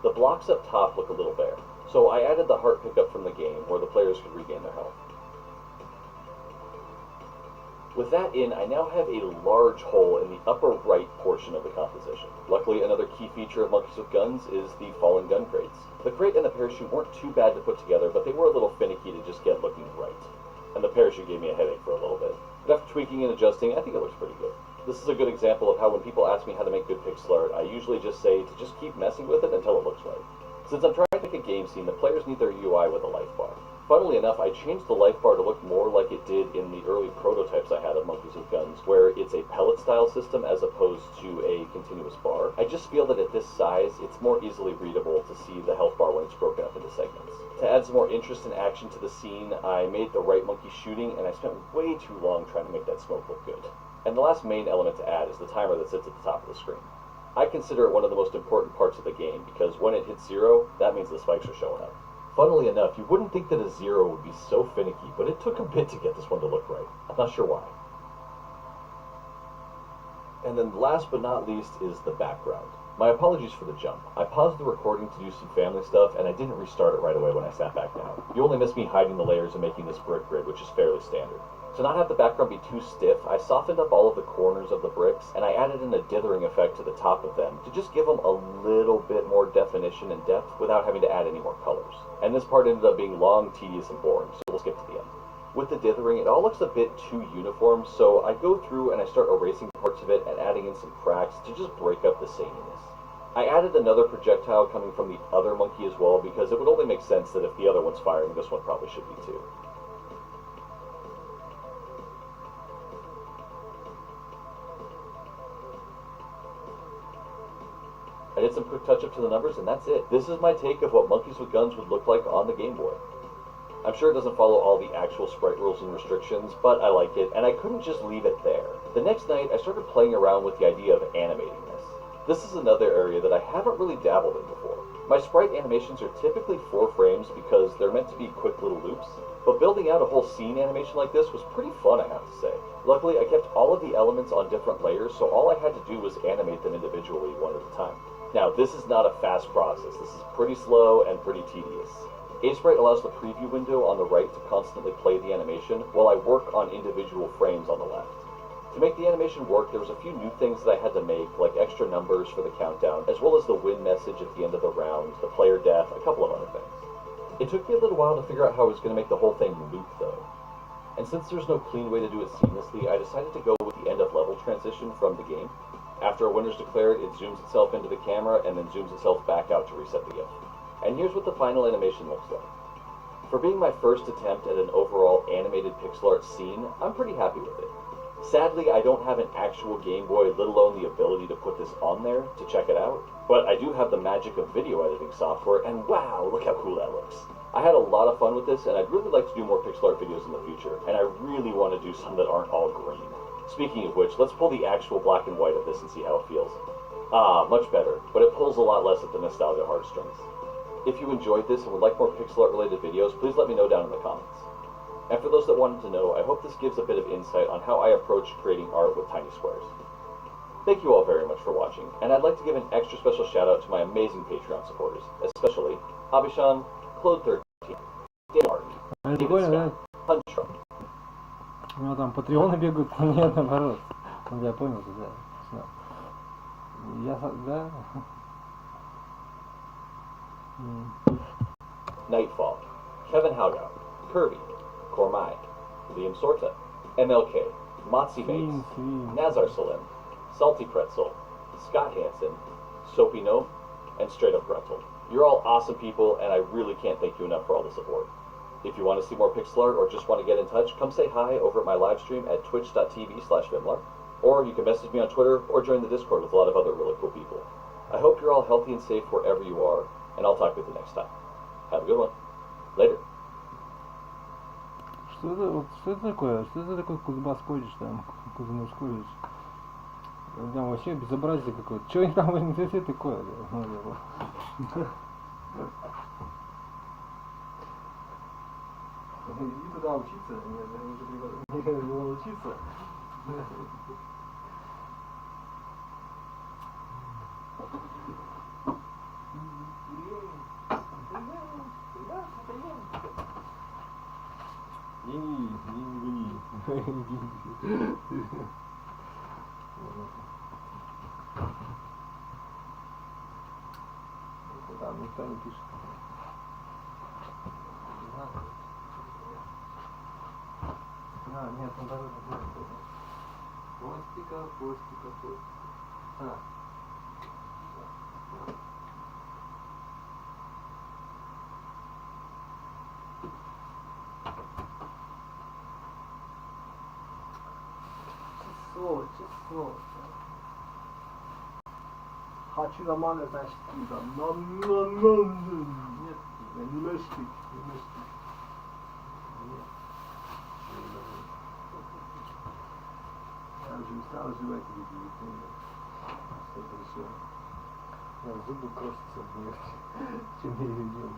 The blocks up top look a little bare, so I added the heart pickup from the game where the players could regain their health. With that in, I now have a large hole in the upper right portion of the composition. Luckily, another key feature of Monkeys with Guns is the fallen gun crates. The crate and the parachute weren't too bad to put together, but they were a little finicky to just get looking right. And the parachute gave me a headache for a little bit. But after tweaking and adjusting, I think it looks pretty good. This is a good example of how when people ask me how to make good pixel art, I usually just say to just keep messing with it until it looks right. Since I'm trying to make a game scene, the players need their UI with a life bar. Funnily enough, I changed the life bar to look more like it did in the early prototypes I had of Monkeys with Guns, where it's a pellet-style system as opposed to a continuous bar. I just feel that at this size, it's more easily readable to see the health bar when it's broken up into segments. To add some more interest and action to the scene, I made the right monkey shooting, and I spent way too long trying to make that smoke look good. And the last main element to add is the timer that sits at the top of the screen. I consider it one of the most important parts of the game, because when it hits 0, that means the spikes are showing up. Funnily enough, you wouldn't think that a 0 would be so finicky, but it took a bit to get this one to look right. I'm not sure why. And then last but not least is the background. My apologies for the jump. I paused the recording to do some family stuff, and I didn't restart it right away when I sat back down. You only miss me hiding the layers and making this brick grid, which is fairly standard. To not have the background be too stiff, I softened up all of the corners of the bricks, and I added in a dithering effect to the top of them to just give them a little bit more definition and depth without having to add any more colors. And this part ended up being long, tedious, and boring, so we'll skip to the end. With the dithering, it all looks a bit too uniform, so I go through and I start erasing parts of it and adding in some cracks to just break up the sameness. I added another projectile coming from the other monkey as well, because it would only make sense that if the other one's firing, this one probably should be too. I did some quick touch-up to the numbers, and that's it. This is my take of what monkeys with guns would look like on the Game Boy. I'm sure it doesn't follow all the actual sprite rules and restrictions, but I like it, and I couldn't just leave it there. The next night, I started playing around with the idea of animating this. This is another area that I haven't really dabbled in before. My sprite animations are typically 4 frames because they're meant to be quick little loops, but building out a whole scene animation like this was pretty fun, I have to say. Luckily, I kept all of the elements on different layers, so all I had to do was animate them individually one at a time. Now, this is not a fast process. This is pretty slow and pretty tedious. Sprite allows the preview window on the right to constantly play the animation, while I work on individual frames on the left. To make the animation work, there was a few new things that I had to make, like extra numbers for the countdown, as well as the win message at the end of the round, the player death, a couple of other things. It took me a little while to figure out how I was going to make the whole thing loop, though. And since there's no clean way to do it seamlessly, I decided to go with the end of level transition from the game. After a winner's declared, it zooms itself into the camera and then zooms itself back out to reset the GIF. And here's what the final animation looks like. For being my first attempt at an overall animated pixel art scene, I'm pretty happy with it. Sadly, I don't have an actual Game Boy, let alone the ability to put this on there to check it out, but I do have the magic of video editing software, and wow, look how cool that looks. I had a lot of fun with this, and I'd really like to do more pixel art videos in the future, and I really want to do some that aren't all green. Speaking of which, let's pull the actual black and white of this and see how it feels. Ah, much better, but it pulls a lot less at the nostalgia heartstrings. If you enjoyed this and would like more pixel art related videos, please let me know down in the comments. And for those that wanted to know, I hope this gives a bit of insight on how I approach creating art with tiny squares. Thank you all very much for watching, and I'd like to give an extra special shout out to my amazing Patreon supporters, especially Abishan, Claude13, Dan Martin, David Scott, Huntra. У него там патреоны бегают, а нет, наоборот. Ну, я понял, да. Да. Nightfall, Kevin Haugout, Kirby, Kormai, Liam Sorta, MLK, Motzi Mates, Nazar Salim, Salty Pretzel, Scott Hansen, Soapy Gnome, and Straight Up Gretel. You're all awesome people, and I really can't thank you enough for all the support. If you want to see more pixel art or just want to get in touch, come say hi over at my live stream at twitch.tv/Vimlar, or you can message me on Twitter or join the Discord with a lot of other really cool people. I hope you're all healthy and safe wherever you are, and I'll talk with you next time. Have a good one. Later. Что это такое? Что это такое Кузбасс-колледж там? Кузбасс-колледж. Там вообще безобразие какое-то. Что они там в университете такое? Иди туда учиться. Нет, не надо учиться. Там никто не пишет. Нет, он даже хвостика. Число. Хочу нормально, значит, нет, немножко. Я уже устал жевать эти телефоны. Это все. Зубы крошатся в них, чем я видел.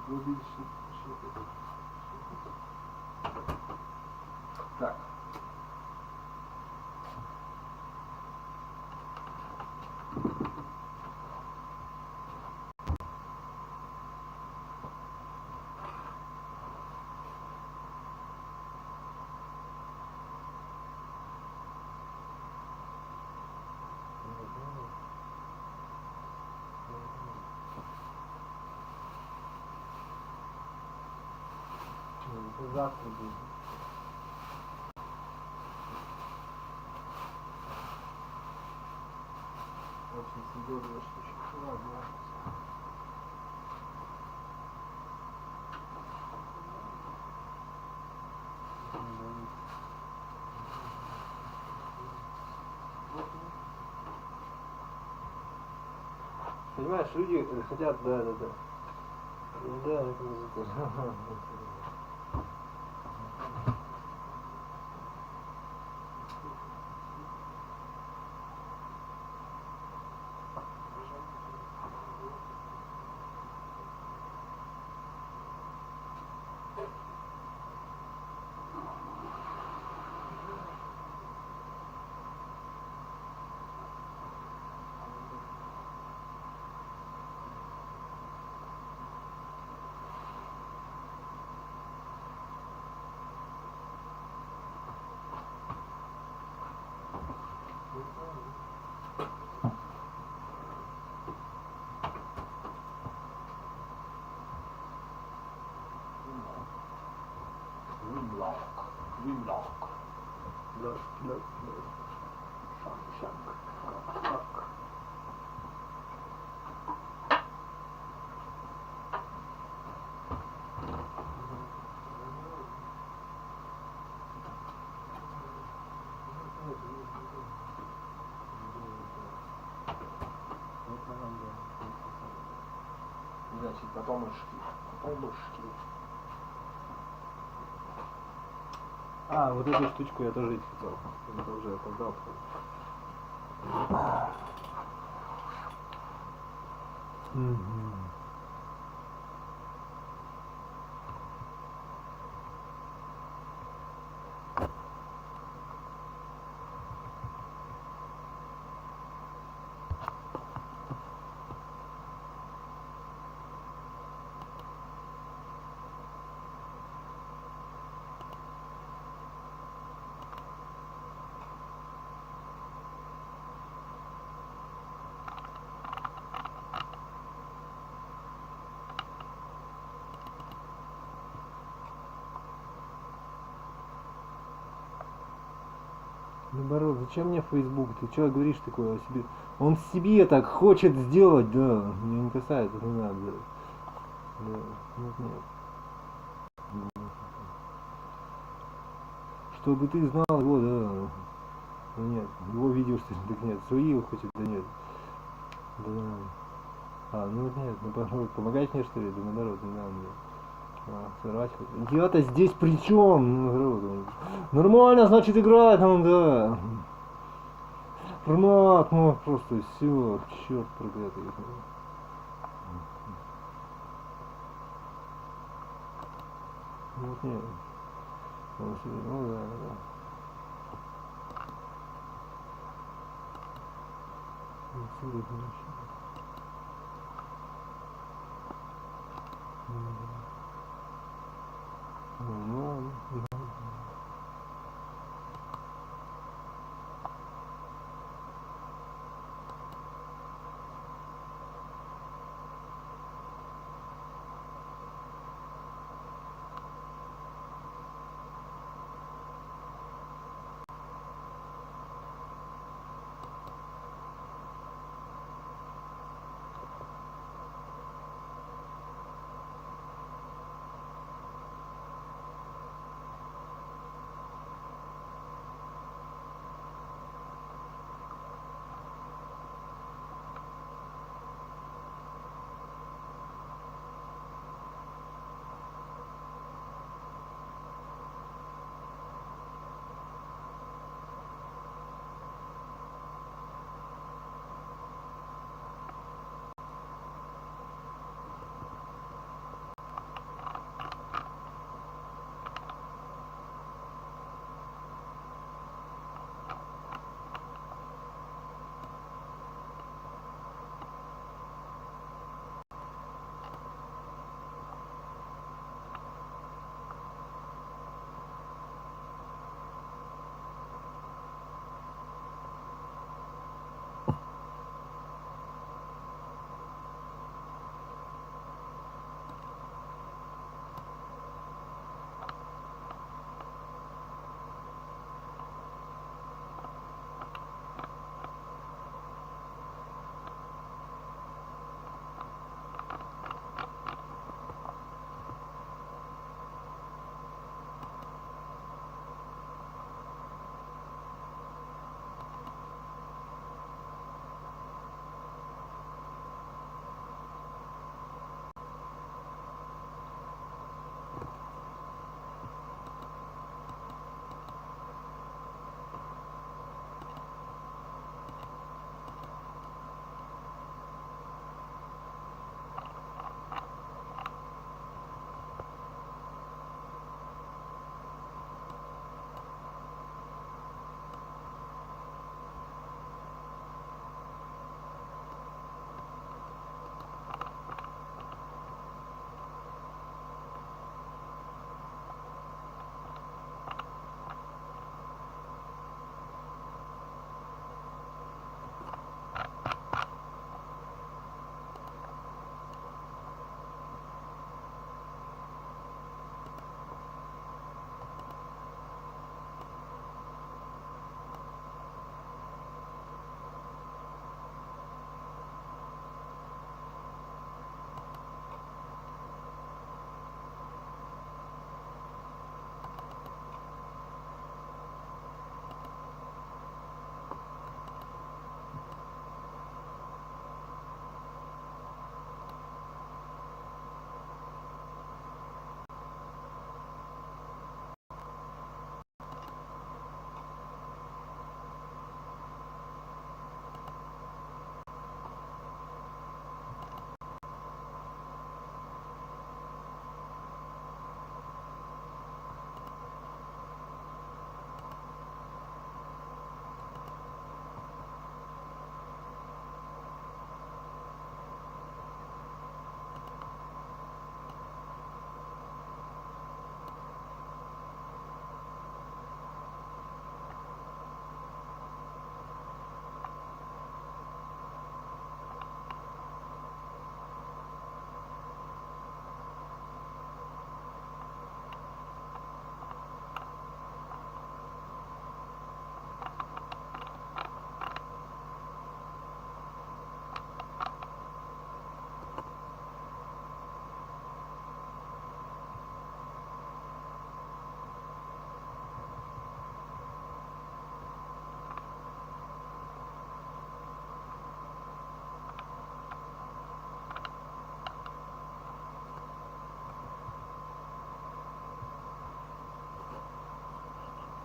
Вы видите, что так. Завтра будет. Очень съедобная штучка. Ладно. Понимаешь, люди хотят, да. Да, это музыка. Значит, потомышки. А, вот эту штучку я тоже хотел. Это уже опоздал. Наоборот, зачем мне Facebook? Ты что говоришь такое о себе? Он себе так хочет сделать, да. Меня не касается, не надо. Да. Нет. Чтобы ты знал его, да. Нет, его видео, что ли, так нет. Свои хочет, да нет. Да. А, ну нет, наоборот, помогать мне, что ли? Да наоборот, не надо мне. Сорвать хоть. Я-то здесь при чем? Нормально, значит, играет он, да. Формат, ну просто все, черт проклятый. Вот нет. Ну да.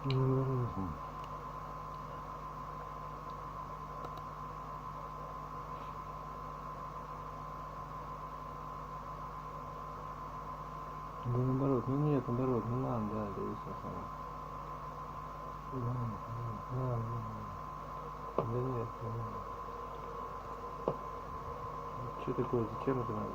Да наоборот, ну нет, наоборот, ну надо, да, это и все самое. Да нет, не надо. Что такое, зачем это надо?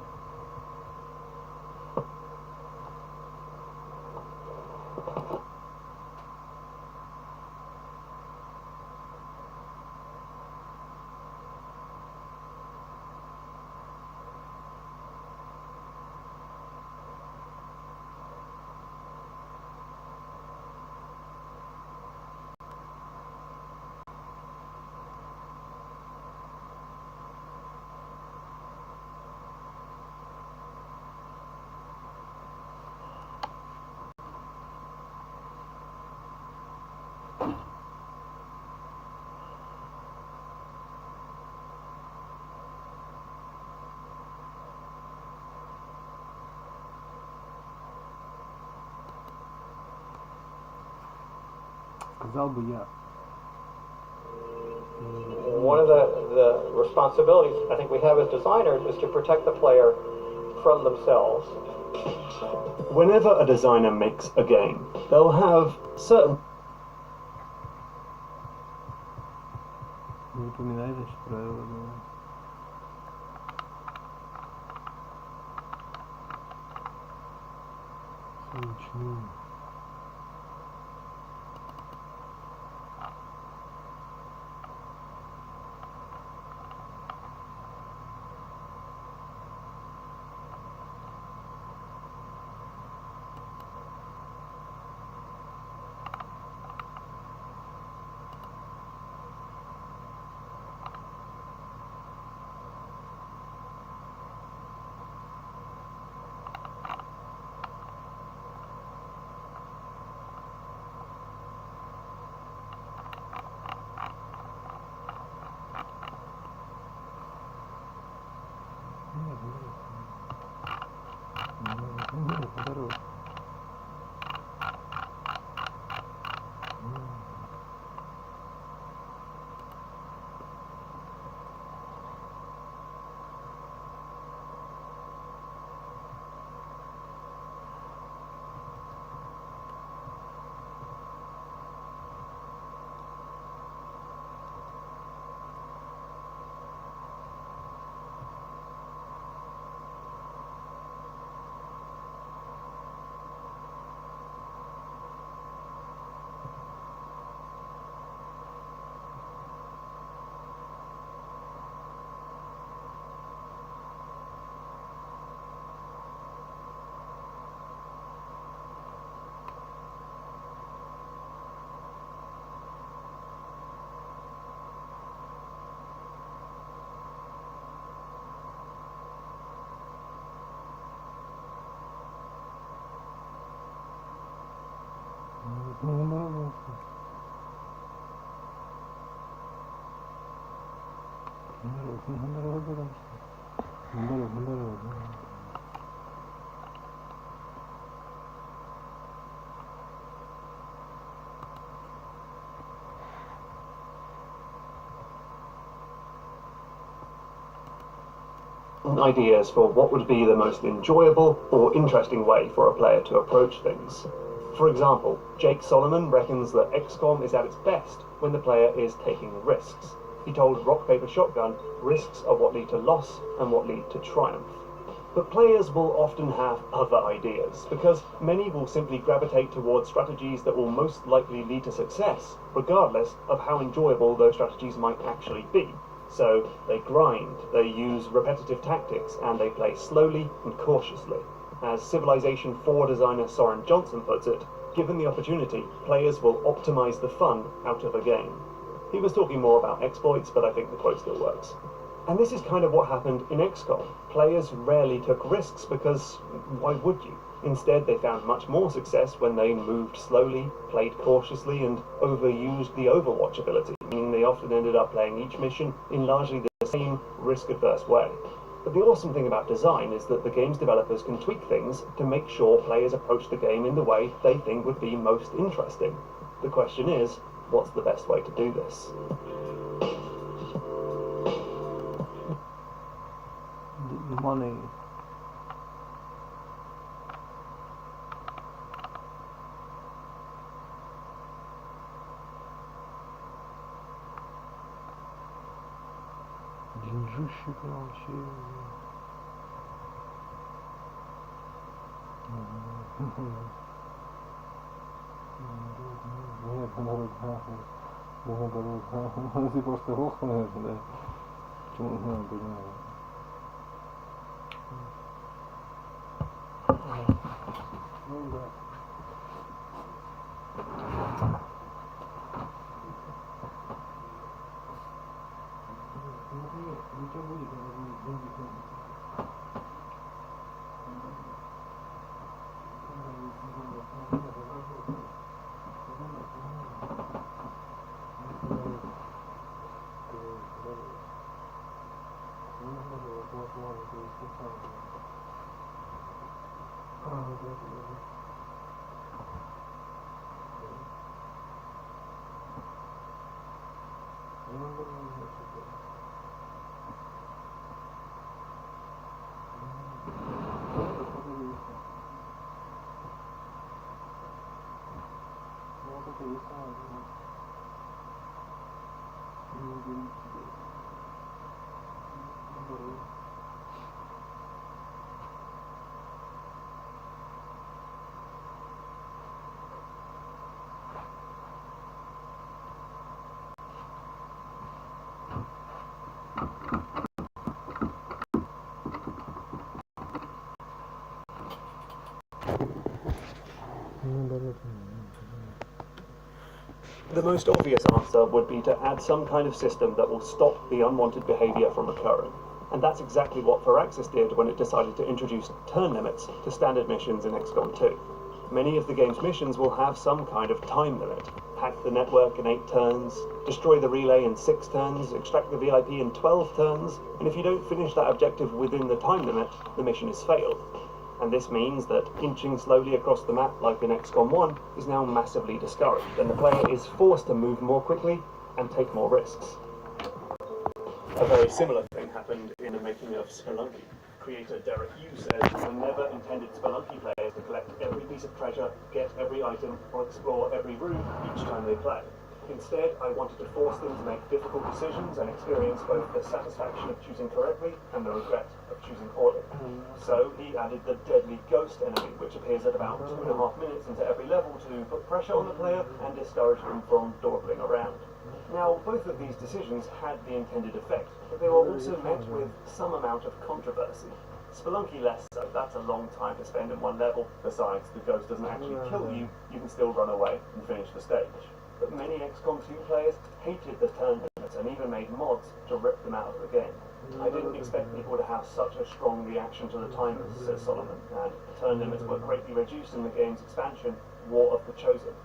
Сказал бы я. One of the responsibilities I think we have as designers is to protect the player from themselves. Whenever a designer makes a game, they'll have certain Не упоминай, значит, правила, да. Солнечные. Здорово. ideas for what would be the most enjoyable or interesting way for a player to approach things. For example, Jake Solomon reckons that XCOM is at its best when the player is taking risks. He told Rock Paper Shotgun, risks are what lead to loss and what lead to triumph. But players will often have other ideas, because many will simply gravitate towards strategies that will most likely lead to success, regardless of how enjoyable those strategies might actually be. So they grind, they use repetitive tactics, and they play slowly and cautiously. As Civilization 4 designer Soren Johnson puts it, given the opportunity, players will optimize the fun out of a game. He was talking more about exploits, but I think the quote still works. And this is kind of what happened in XCOM. Players rarely took risks because why would you? Instead, they found much more success when they moved slowly, played cautiously, and overused the Overwatch ability, meaning they often ended up playing each mission in largely the same risk-averse way. But the awesome thing about design is that the game's developers can tweak things to make sure players approach the game in the way they think would be most interesting. The question is, what's the best way to do this? Money. Деньжищи вообще. Нет, наоборот, наоборот, ты просто лох, наверное, да? Почему не знаю, понимаю. Ну да. Ничего будет, деньги. The most obvious answer would be to add some kind of system that will stop the unwanted behaviour from occurring. And that's exactly what Firaxis did when it decided to introduce turn limits to standard missions in XCOM 2. Many of the game's missions will have some kind of time limit. Hack the network in 8 turns, destroy the relay in 6 turns, extract the VIP in 12 turns, and if you don't finish that objective within the time limit, the mission is failed. And this means that inching slowly across the map like in XCOM 1 is now massively discouraged, and the player is forced to move more quickly and take more risks. A very similar thing happened in the making of Spelunky. Creator Derek Yu says, "I never intended Spelunky players to collect every piece of treasure, get every item, or explore every room each time they play. Instead, I wanted to force them to make difficult decisions and experience both the satisfaction of choosing correctly and the regret of choosing poorly." So he added the deadly ghost enemy, which appears at about 2.5 minutes into every level to put pressure on the player and discourage them from dawdling around. Now, both of these decisions had the intended effect, but they were also met with some amount of controversy. Spelunky less so. That's a long time to spend in one level. Besides, the ghost doesn't actually kill you, you can still run away and finish the stage. But many XCOM 2 players hated the turn limits and even made mods to rip them out of the game. "I didn't expect people to have such a strong reaction to the timers," says Solomon, and turn limits were greatly reduced in the game's expansion, War of the Chosen.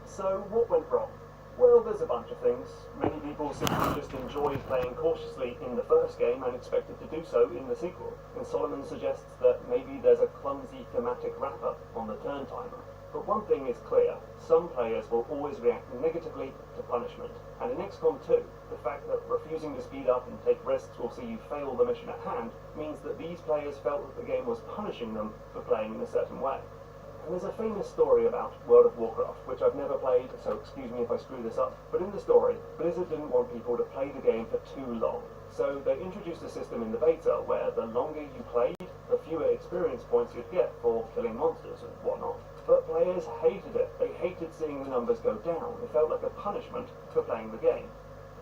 So, what went wrong? Well, there's a bunch of things. Many people simply just enjoyed playing cautiously in the first game and expected to do so in the sequel. And Solomon suggests that maybe there's a clumsy thematic wrapper on the turn timer. But one thing is clear, some players will always react negatively to punishment. And in XCOM 2, the fact that refusing to speed up and take risks will see you fail the mission at hand means that these players felt that the game was punishing them for playing in a certain way. And there's a famous story about World of Warcraft, which I've never played, so excuse me if I screw this up. But in the story, Blizzard didn't want people to play the game for too long. So they introduced a system in the beta where the longer you played, the fewer experience points you'd get for killing monsters and whatnot. But players hated it. They hated seeing the numbers go down. It felt like a punishment for playing the game.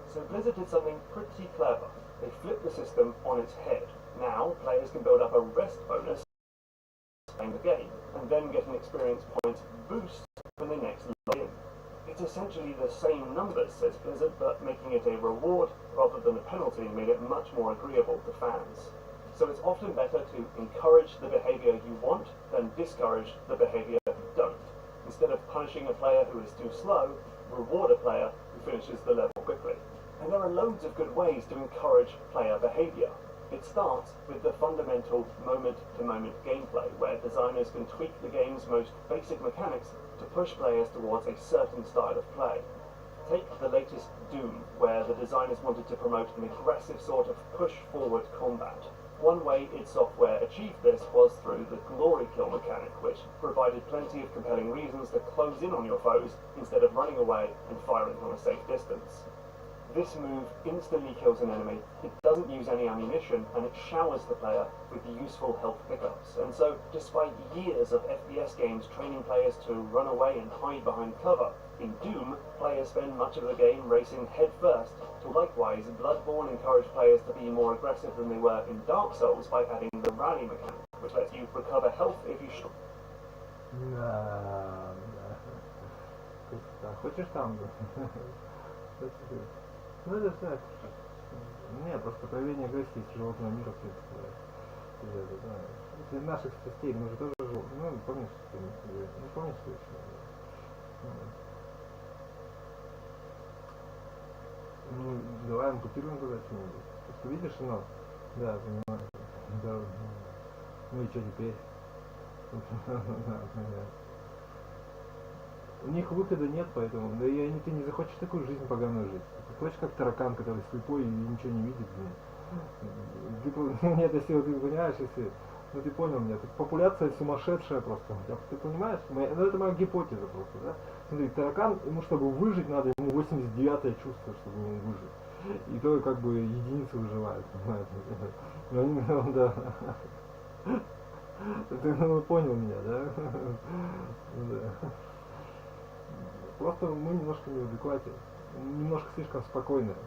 So Blizzard did something pretty clever. They flipped the system on its head. Now, players can build up a rest bonus playing the game, and then get an experience point boost when they next log in. It's essentially the same numbers, says Blizzard, but making it a reward rather than a penalty made it much more agreeable to fans. So it's often better to encourage the behaviour you want than discourage the behaviour you don't. Instead of punishing a player who is too slow, reward a player who finishes the level quickly. And there are loads of good ways to encourage player behaviour. It starts with the fundamental moment-to-moment gameplay, where designers can tweak the game's most basic mechanics to push players towards a certain style of play. Take the latest Doom, where the designers wanted to promote an aggressive sort of push-forward combat. One way its software achieved this was through the glory kill mechanic, which provided plenty of compelling reasons to close in on your foes instead of running away and firing from a safe distance. This move instantly kills an enemy, it doesn't use any ammunition, and it showers the player with useful health pickups. And so, despite years of FPS games training players to run away and hide behind cover, in Doom, players spend much of the game racing head first, to likewise, Bloodborne encouraged players to be more aggressive than they were in Dark Souls by adding the rally mechanic, which lets you recover health if you struggle. Хочешь там? Ну это так. Не, просто проявление агрессии животного мира, в принципе. Из наших частей мы же тоже живут. Ну, помнишь, что не помнишь, что еще? Ну, давай ампутируем туда что-нибудь. Ты видишь, но? Да, понимаю. Да. Ну и что теперь? У них выхода нет, поэтому, да и ты не захочешь такую жизнь поганую жить. Ты хочешь как таракан, который слепой и ничего не видит, блин. Нет, если вот ты понимаешь, если, ну ты понял меня, тут популяция сумасшедшая просто. Ты понимаешь? Ну это моя гипотеза просто, да? Смотри, таракан, ему чтобы выжить надо, ему 89-е чувство, чтобы ему выжить. И то как бы единицы выживают, понимаешь? Ну они, да. Ты понял меня, да? Да. Просто мы немножко не в адеквате, немножко слишком спокойные.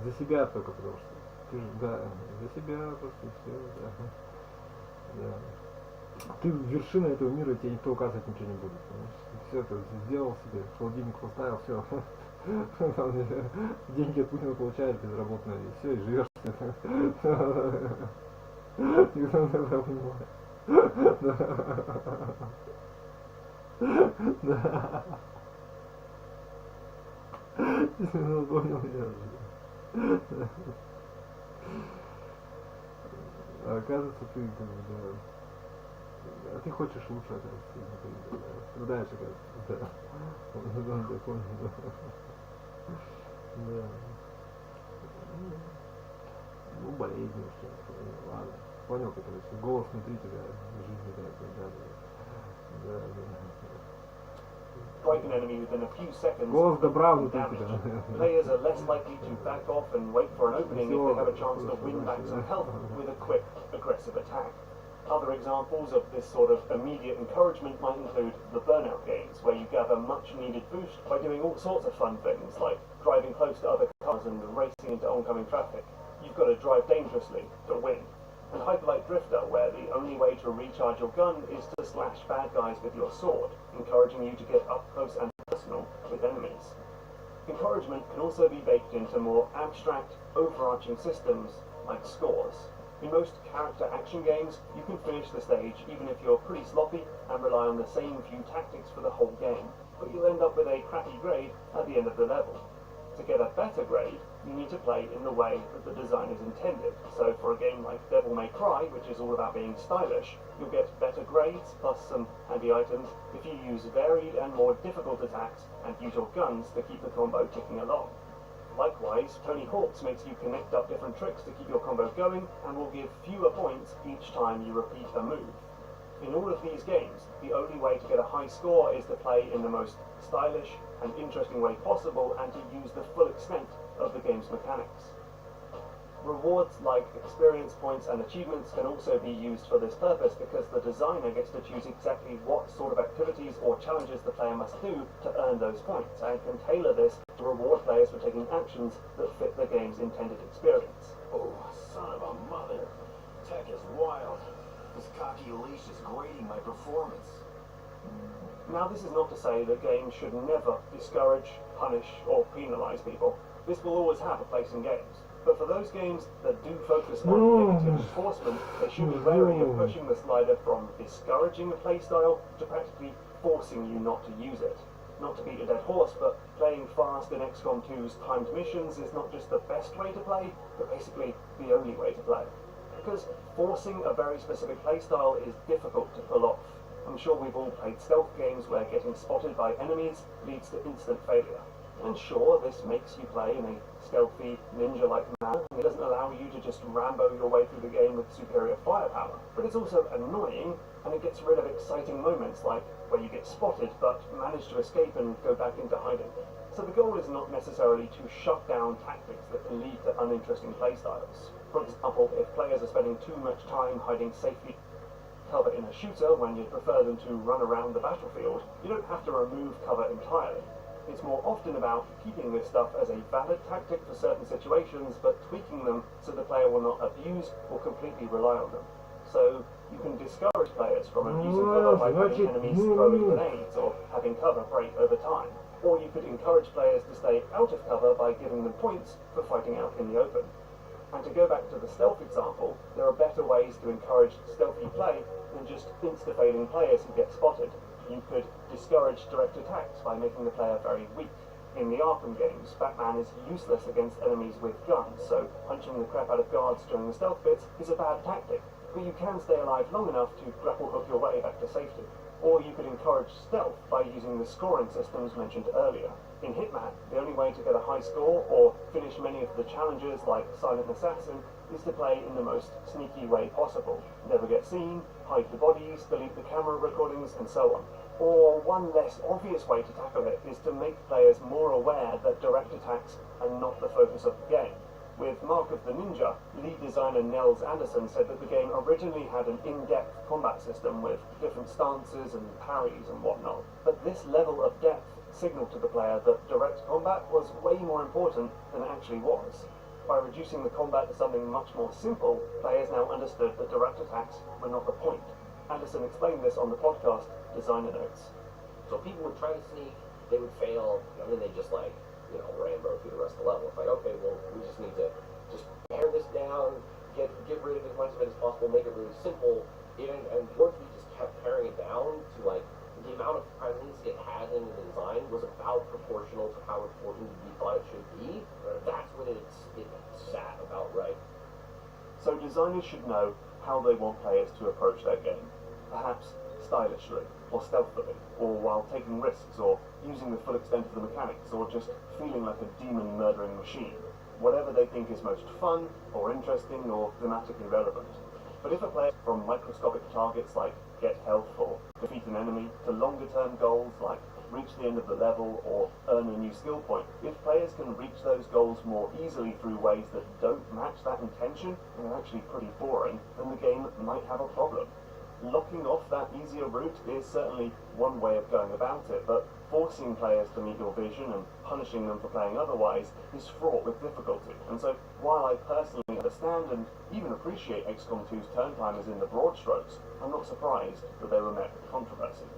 За себя только, потому что ты же, да, за себя просто все, да. Да. Ты вершина этого мира, тебе никто указывать ничего не будет. Все это сделал себе, холодильник поставил, все. Деньги от Путина получаешь безработные, и все, и живешь. Никто не понимает. Да. Ну, понял я. А оказывается, ты как бы, да. А ты хочешь лучше, оказывается, страдаешь, оказывается, да. Да, понял, да. Да. Ну, болезнь, что ладно. Понял, короче, голос внутри тебя, жизни, да, да, да. Strike an enemy within a few seconds. Голос добра внутри damage. тебя. Players are less likely to back off and wait for an opening if they have a chance to win back some health with a quick, aggressive attack. Other examples of this sort of immediate encouragement might include the burnout games, where you gather much needed boost by doing all sorts of fun things, like driving close to other cars and racing into oncoming traffic. You've got to drive dangerously to win. And Hyperlight Drifter, where the only way to recharge your gun is to slash bad guys with your sword, encouraging you to get up close and personal with enemies. Encouragement can also be baked into more abstract, overarching systems like scores. In most character action games, you can finish the stage even if you're pretty sloppy and rely on the same few tactics for the whole game, but you'll end up with a crappy grade at the end of the level. To get a better grade, you need to play in the way that the designers intended. So for a game like Devil May Cry, which is all about being stylish, you'll get better grades plus some handy items if you use varied and more difficult attacks and use your guns to keep the combo ticking along. Likewise, Tony Hawk's makes you connect up different tricks to keep your combo going and will give fewer points each time you repeat a move. In all of these games, the only way to get a high score is to play in the most stylish and interesting way possible and to use the full extent of the game's mechanics. Rewards like experience points and achievements can also be used for this purpose because the designer gets to choose exactly what sort of activities or challenges the player must do to earn those points and can tailor this to reward players for taking actions that fit the game's intended experience. Oh, son of a mother. Tech is wild. This cocky leash is grading my performance. Now, this is not to say that games should never discourage, punish, or penalise people. This will always have a place in games. But for those games that do focus on negative enforcement, they should be wary of pushing the slider from discouraging a playstyle to practically forcing you not to use it. Not to beat a dead horse, but playing fast in XCOM 2's timed missions is not just the best way to play, but basically the only way to play. because forcing a very specific playstyle is difficult to pull off. I'm sure we've all played stealth games where getting spotted by enemies leads to instant failure. And sure, this makes you play in a stealthy, ninja-like manner. It doesn't allow you to just Rambo your way through the game with superior firepower. But it's also annoying, and it gets rid of exciting moments like where you get spotted but manage to escape and go back into hiding. So the goal is not necessarily to shut down tactics that can lead to uninteresting playstyles. For example, if players are spending too much time hiding safely cover in a shooter when you'd prefer them to run around the battlefield, you don't have to remove cover entirely. It's more often about keeping this stuff as a valid tactic for certain situations, but tweaking them so the player will not abuse or completely rely on them. So you can discourage players from abusing cover by having enemies throwing grenades or having cover break over time. Or you could encourage players to stay out of cover by giving them points for fighting out in the open. And to go back to the stealth example, there are better ways to encourage stealthy play than just insta-failing players who get spotted. You could discourage direct attacks by making the player very weak. In the Arkham games, Batman is useless against enemies with guns, so punching the crap out of guards during the stealth bits is a bad tactic, but you can stay alive long enough to grapple hook your way back to safety. Or you could encourage stealth by using the scoring systems mentioned earlier. In Hitman, the only way to get a high score or finish many of the challenges like Silent Assassin is to play in the most sneaky way possible. Never get seen, hide the bodies, delete the camera recordings, and so on. Or one less obvious way to tackle it is to make players more aware that direct attacks are not the focus of the game. With Mark of the Ninja, lead designer Nels Anderson said that the game originally had an in-depth combat system with different stances and parries and whatnot. But this level of depth signaled to the player that direct combat was way more important than it actually was. By reducing the combat to something much more simple, players now understood that direct attacks were not the point. Anderson explained this on the podcast Designer Notes. So people would try to sneak, they would fail, and then they just Rambo through the rest of the level. It's like, okay, well, we just need to just pare this down, get rid of as much of it as possible, make it really simple. And once we just kept paring it down to the amount of presence it had in the design was about proportional to how important we thought it should be. That's when it sat about right. So designers should know how they want players to approach their game. Perhaps stylishly, or stealthily, or while taking risks, or using the full extent of the mechanics, or just feeling like a demon-murdering machine. Whatever they think is most fun, or interesting, or thematically relevant. But if a player from microscopic targets like get health or defeat an enemy, to longer-term goals like reach the end of the level or earn a new skill point, if players can reach those goals more easily through ways that don't match that intention, and are actually pretty boring, then the game might have a problem. Locking off that easier route is certainly one way of going about it, but forcing players to meet your vision and punishing them for playing otherwise is fraught with difficulty. And so, while I personally understand and even appreciate XCOM 2's turn timers in the broad strokes, I'm not surprised that they were met with controversy.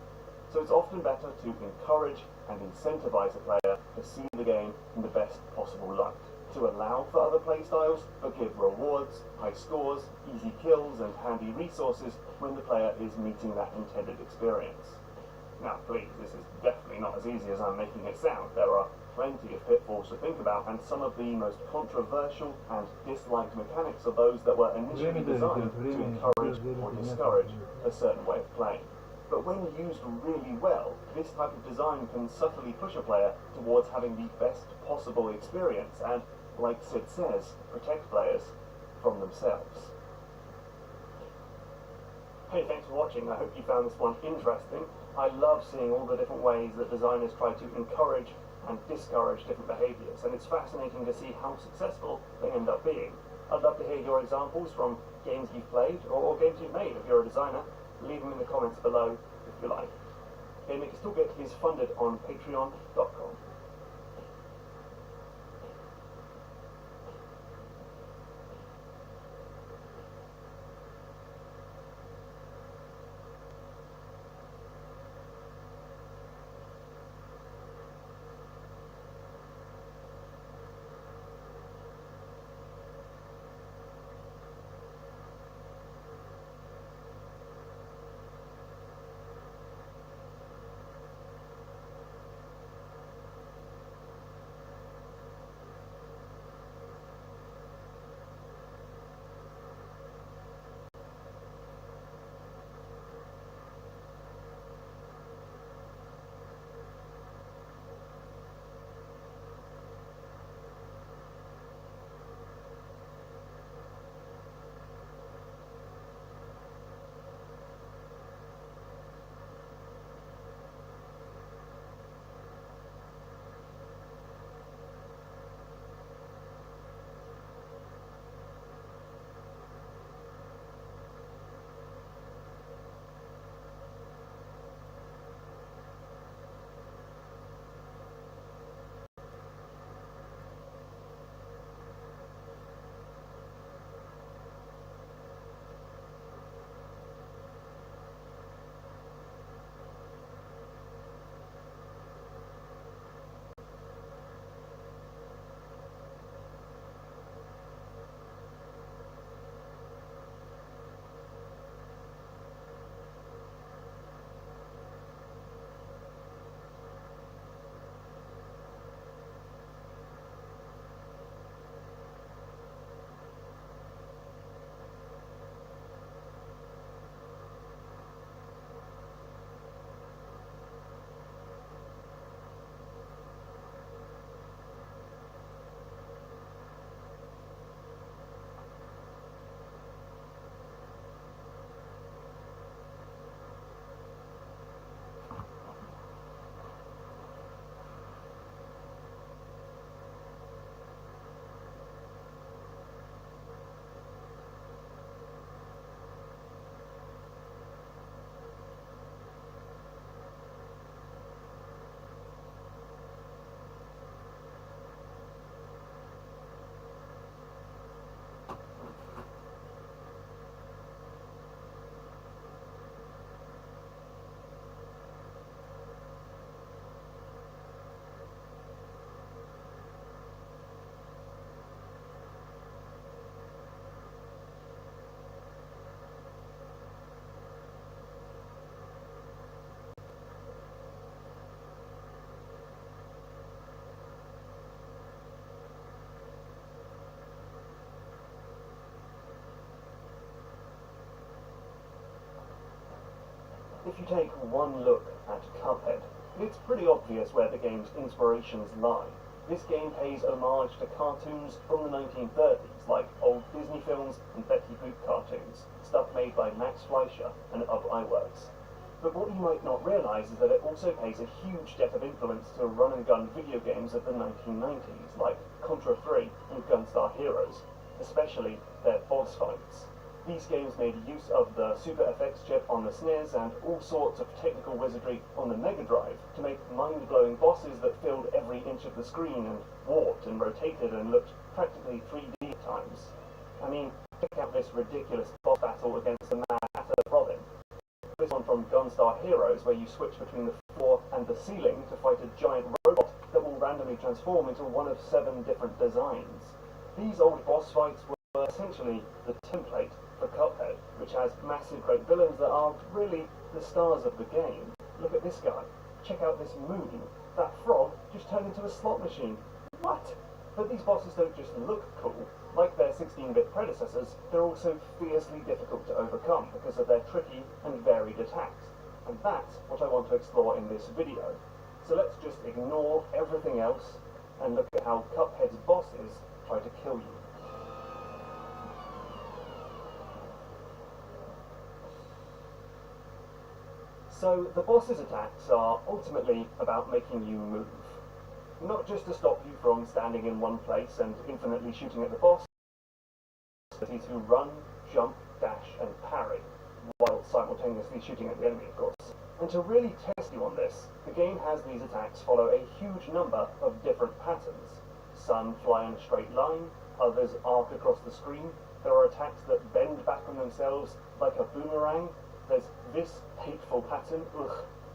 So it's often better to encourage and incentivize a player to see the game in the best possible light, to allow for other playstyles, but give rewards, high scores, easy kills, and handy resources when the player is meeting that intended experience. Now please, this is definitely not as easy as I'm making it sound. There are plenty of pitfalls to think about, and some of the most controversial and disliked mechanics are those that were initially designed to encourage or discourage a certain way of playing. But when used really well, this type of design can subtly push a player towards having the best possible experience and, like Sid says, protect players from themselves. Hey, thanks for watching. I hope you found this one interesting. I love seeing all the different ways that designers try to encourage and discourage different behaviours, and it's fascinating to see how successful they end up being. I'd love to hear your examples from games you've played or games you've made if you're a designer. Leave them in the comments below if you like. GameMaker's Toolkit is funded on patreon.com. if you take one look at Cuphead, it's pretty obvious where the game's inspirations lie. This game pays homage to cartoons from the 1930s, like old Disney films and Betty Boop cartoons, stuff made by Max Fleischer and Ub Iwerks. But what you might not realise is that it also pays a huge debt of influence to run-and-gun video games of the 1990s, like Contra 3 and Gunstar Heroes, especially their boss fights. These games made use of the Super FX chip on the SNES and all sorts of technical wizardry on the Mega Drive to make mind-blowing bosses that filled every inch of the screen and warped and rotated and looked practically 3D at times. I mean, check out this ridiculous boss battle against the Mad Hatter Robin. This one from Gunstar Heroes, where you switch between the floor and the ceiling to fight a giant robot that will randomly transform into one of 7 different designs. These old boss fights were essentially the template for Cuphead, which has massive great villains that are really the stars of the game. Look at this guy. Check out this moon. That frog just turned into a slot machine. What? But these bosses don't just look cool. Like their 16-bit predecessors, they're also fiercely difficult to overcome because of their tricky and varied attacks. And that's what I want to explore in this video. So let's just ignore everything else and look at how Cuphead's bosses try to kill you. So the boss's attacks are ultimately about making you move. Not just to stop you from standing in one place and infinitely shooting at the boss, but to run, jump, dash and parry, while simultaneously shooting at the enemy, of course. And to really test you on this, the game has these attacks follow a huge number of different patterns. Some fly in a straight line, others arc across the screen. There are attacks that bend back on themselves like a boomerang. There's this hateful pattern,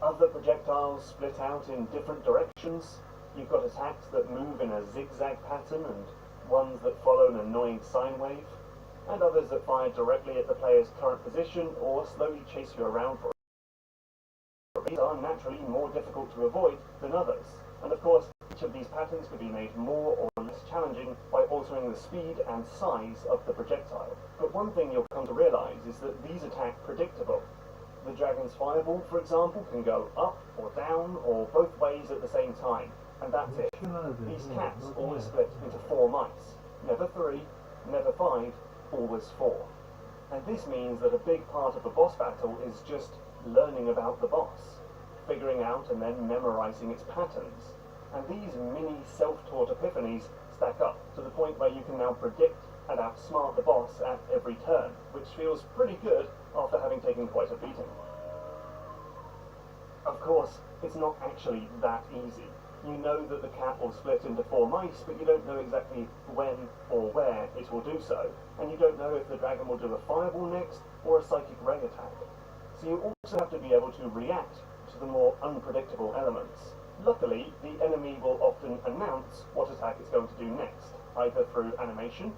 Other projectiles split out in different directions. You've got attacks that move in a zigzag pattern and ones that follow an annoying sine wave, and others that fire directly at the player's current position or slowly chase you around for it. These are naturally more difficult to avoid than others, and of course each of these patterns could be made more or less challenging by altering the speed and size of the projectile. But one thing you'll come to realise is that these attack predictable. The dragon's fireball, for example, can go up or down or both ways at the same time, and that's it. These cats always split into 4 mice. Never 3, never 5, always 4. And this means that a big part of a boss battle is just learning about the boss, figuring out and then memorising its patterns. And these mini self-taught epiphanies stack up to the point where you can now predict and outsmart the boss at every turn, which feels pretty good after having taken quite a beating. Of course, it's not actually that easy. You know that the cat will split into 4 mice, but you don't know exactly when or where it will do so, and you don't know if the dragon will do a fireball next or a psychic ray attack. So you also have to be able to react to the more unpredictable elements. Luckily, the enemy will often announce what attack it's going to do next, either through animation,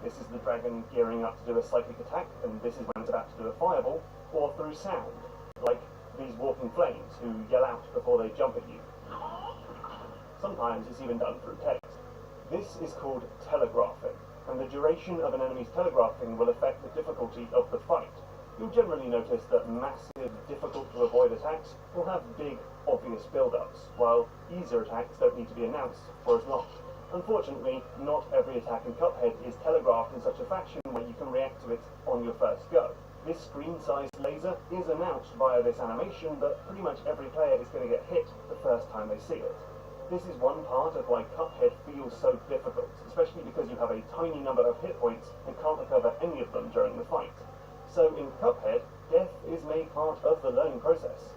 this is the dragon gearing up to do a psychic attack, and this is when it's about to do a fireball, or through sound, like these walking flames who yell out before they jump at you. Sometimes it's even done through text. This is called telegraphing, and the duration of an enemy's telegraphing will affect the difficulty of the fight. You'll generally notice that massive, difficult-to-avoid attacks will have big, obvious build-ups, while easier attacks don't need to be announced for as long. Unfortunately, not every attack in Cuphead is telegraphed in such a fashion where you can react to it on your first go. This screen-sized laser is announced via this animation, but pretty much every player is going to get hit the first time they see it. This is one part of why Cuphead feels so difficult, especially because you have a tiny number of hit points and can't recover any of them during the fight. So in Cuphead, death is made part of the learning process.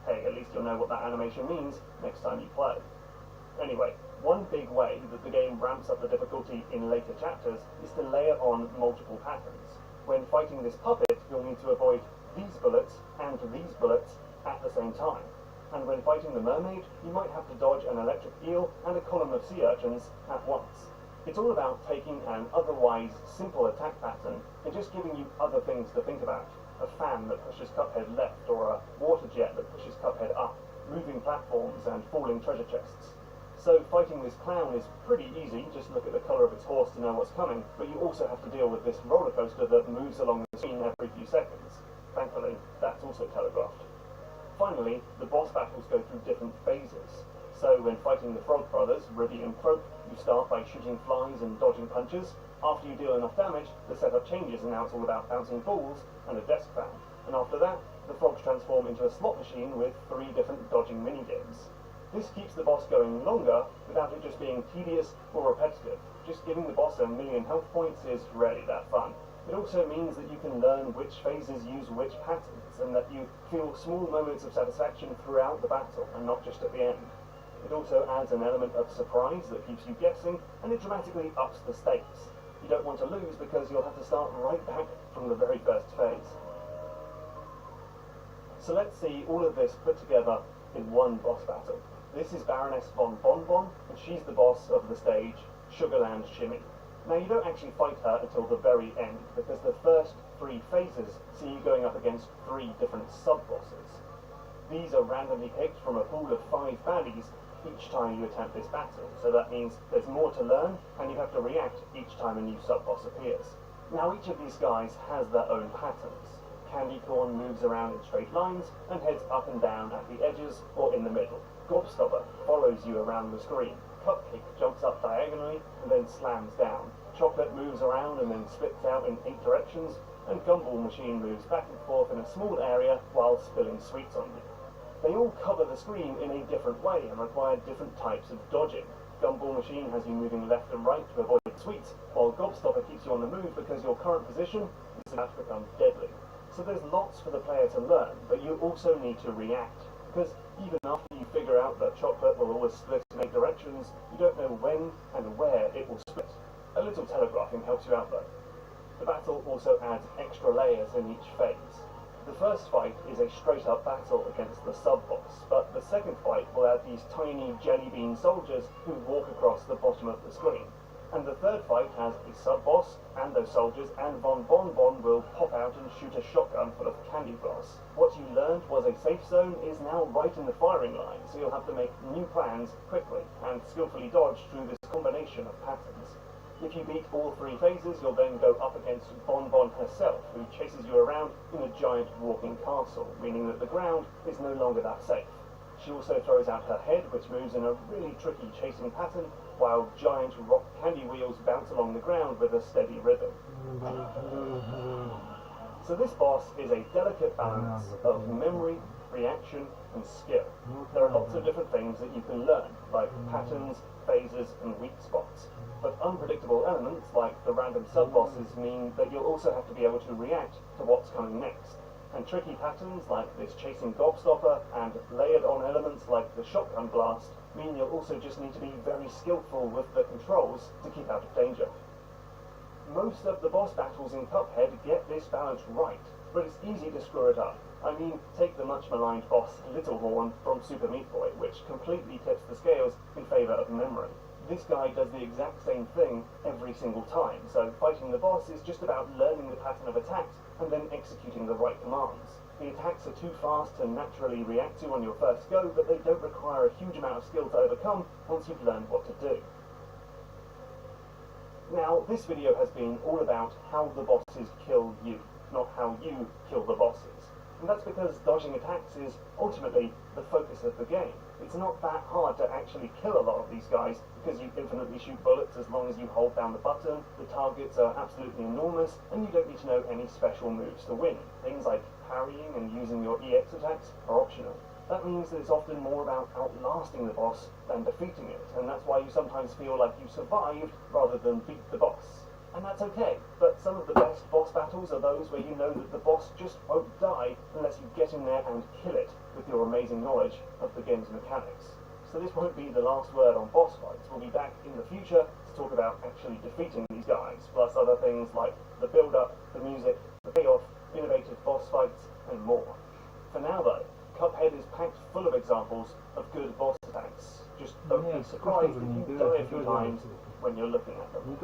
Hey, at least you'll know what that animation means next time you play. Anyway, one big way that the game ramps up the difficulty in later chapters is to layer on multiple patterns. When fighting this puppet, you'll need to avoid these bullets and these bullets at the same time. And when fighting the mermaid, you might have to dodge an electric eel and a column of sea urchins at once. It's all about taking an otherwise simple attack pattern and just giving you other things to think about. A fan that pushes Cuphead left, or a water jet that pushes Cuphead up, moving platforms and falling treasure chests. So fighting this clown is pretty easy, just look at the colour of its horse to know what's coming, but you also have to deal with this roller coaster that moves along the screen every few seconds. Thankfully, that's also telegraphed. Finally, the boss battles go through different phases. So when fighting the Frog Brothers, Ribby and Croak, you start by shooting flies and dodging punches. After you deal enough damage, the setup changes and now it's all about bouncing balls and a desk fan. And after that, the frogs transform into a slot machine with 3 different dodging mini-games. This keeps the boss going longer without it just being tedious or repetitive. Just giving the boss 1,000,000 health points is rarely that fun. It also means that you can learn which phases use which patterns and that you feel small moments of satisfaction throughout the battle and not just at the end. It also adds an element of surprise that keeps you guessing, and it dramatically ups the stakes. You don't want to lose because you'll have to start right back from the very first phase. So let's see all of this put together in one boss battle. This is Baroness von Bonbon, and she's the boss of the stage Sugarland Shimmy. Now you don't actually fight her until the very end, because the first 3 phases see you going up against 3 different sub-bosses. These are randomly picked from a pool of 5 baddies each time you attempt this battle, so that means there's more to learn, and you have to react each time a new sub-boss appears. Now each of these guys has their own patterns. Candy Corn moves around in straight lines and heads up and down at the edges or in the middle. Gobstopper follows you around the screen. Cupcake jumps up diagonally and then slams down. Chocolate moves around and then splits out in 8 directions, and Gumball Machine moves back and forth in a small area while spilling sweets on you. They all cover the screen in a different way and require different types of dodging. Gumball Machine has you moving left and right to avoid sweets, while Gobstopper keeps you on the move because your current position is about to become deadly. So there's lots for the player to learn, but you also need to react, because even after you figure out that chocolate will always split in 8 directions, you don't know when and where it will split. A little telegraphing helps you out though. The battle also adds extra layers in each phase. The first fight is a straight-up battle against the sub-boss, but the second fight will add these tiny jelly bean soldiers who walk across the bottom of the screen. And the third fight has a sub-boss and those soldiers, and Von Bonbon will pop out and shoot a shotgun full of candy floss. What you learned was a safe zone is now right in the firing line, so you'll have to make new plans quickly and skillfully dodge through this combination of patterns. If you beat all 3 phases, you'll then go up against Bonbon herself, who chases you around in a giant walking castle, meaning that the ground is no longer that safe. She also throws out her head, which moves in a really tricky chasing pattern, while giant rock candy wheels bounce along the ground with a steady rhythm. So this boss is a delicate balance of memory, reaction, and skill. There are lots of different things that you can learn, like patterns, phases, and weak spots. But unpredictable elements, like the random sub-bosses, mean that you'll also have to be able to react to what's coming next. And tricky patterns like this chasing Gobstopper and layered on elements like the shotgun blast mean you'll also just need to be very skillful with the controls to keep out of danger. Most of the boss battles in Cuphead get this balance right, but it's easy to screw it up. I mean, take the much maligned boss Little Horn from Super Meat Boy, which completely tips the scales in favour of memory. This guy does the exact same thing every single time, so fighting the boss is just about learning the pattern of attacks and then executing the right commands. The attacks are too fast to naturally react to on your first go, but they don't require a huge amount of skill to overcome once you've learned what to do. Now, this video has been all about how the bosses kill you, not how you kill the bosses. And that's because dodging attacks is ultimately the focus of the game. It's not that hard to actually kill a lot of these guys because you infinitely shoot bullets as long as you hold down the button, the targets are absolutely enormous, and you don't need to know any special moves to win. Things like parrying and using your EX attacks are optional. That means that it's often more about outlasting the boss than defeating it, and that's why you sometimes feel like you survived rather than beat the boss. And that's okay, but some of the best boss battles are those where you know that the boss just won't die unless you get in there and kill it with your amazing knowledge of the game's mechanics. So this won't be the last word on boss fights. We'll be back in the future to talk about actually defeating these guys, plus other things like the build-up, the music, the payoff, innovative boss fights, and more. For now though, Cuphead is packed full of examples of good boss attacks. Just don't be surprised if you die a few times when you're looking at them.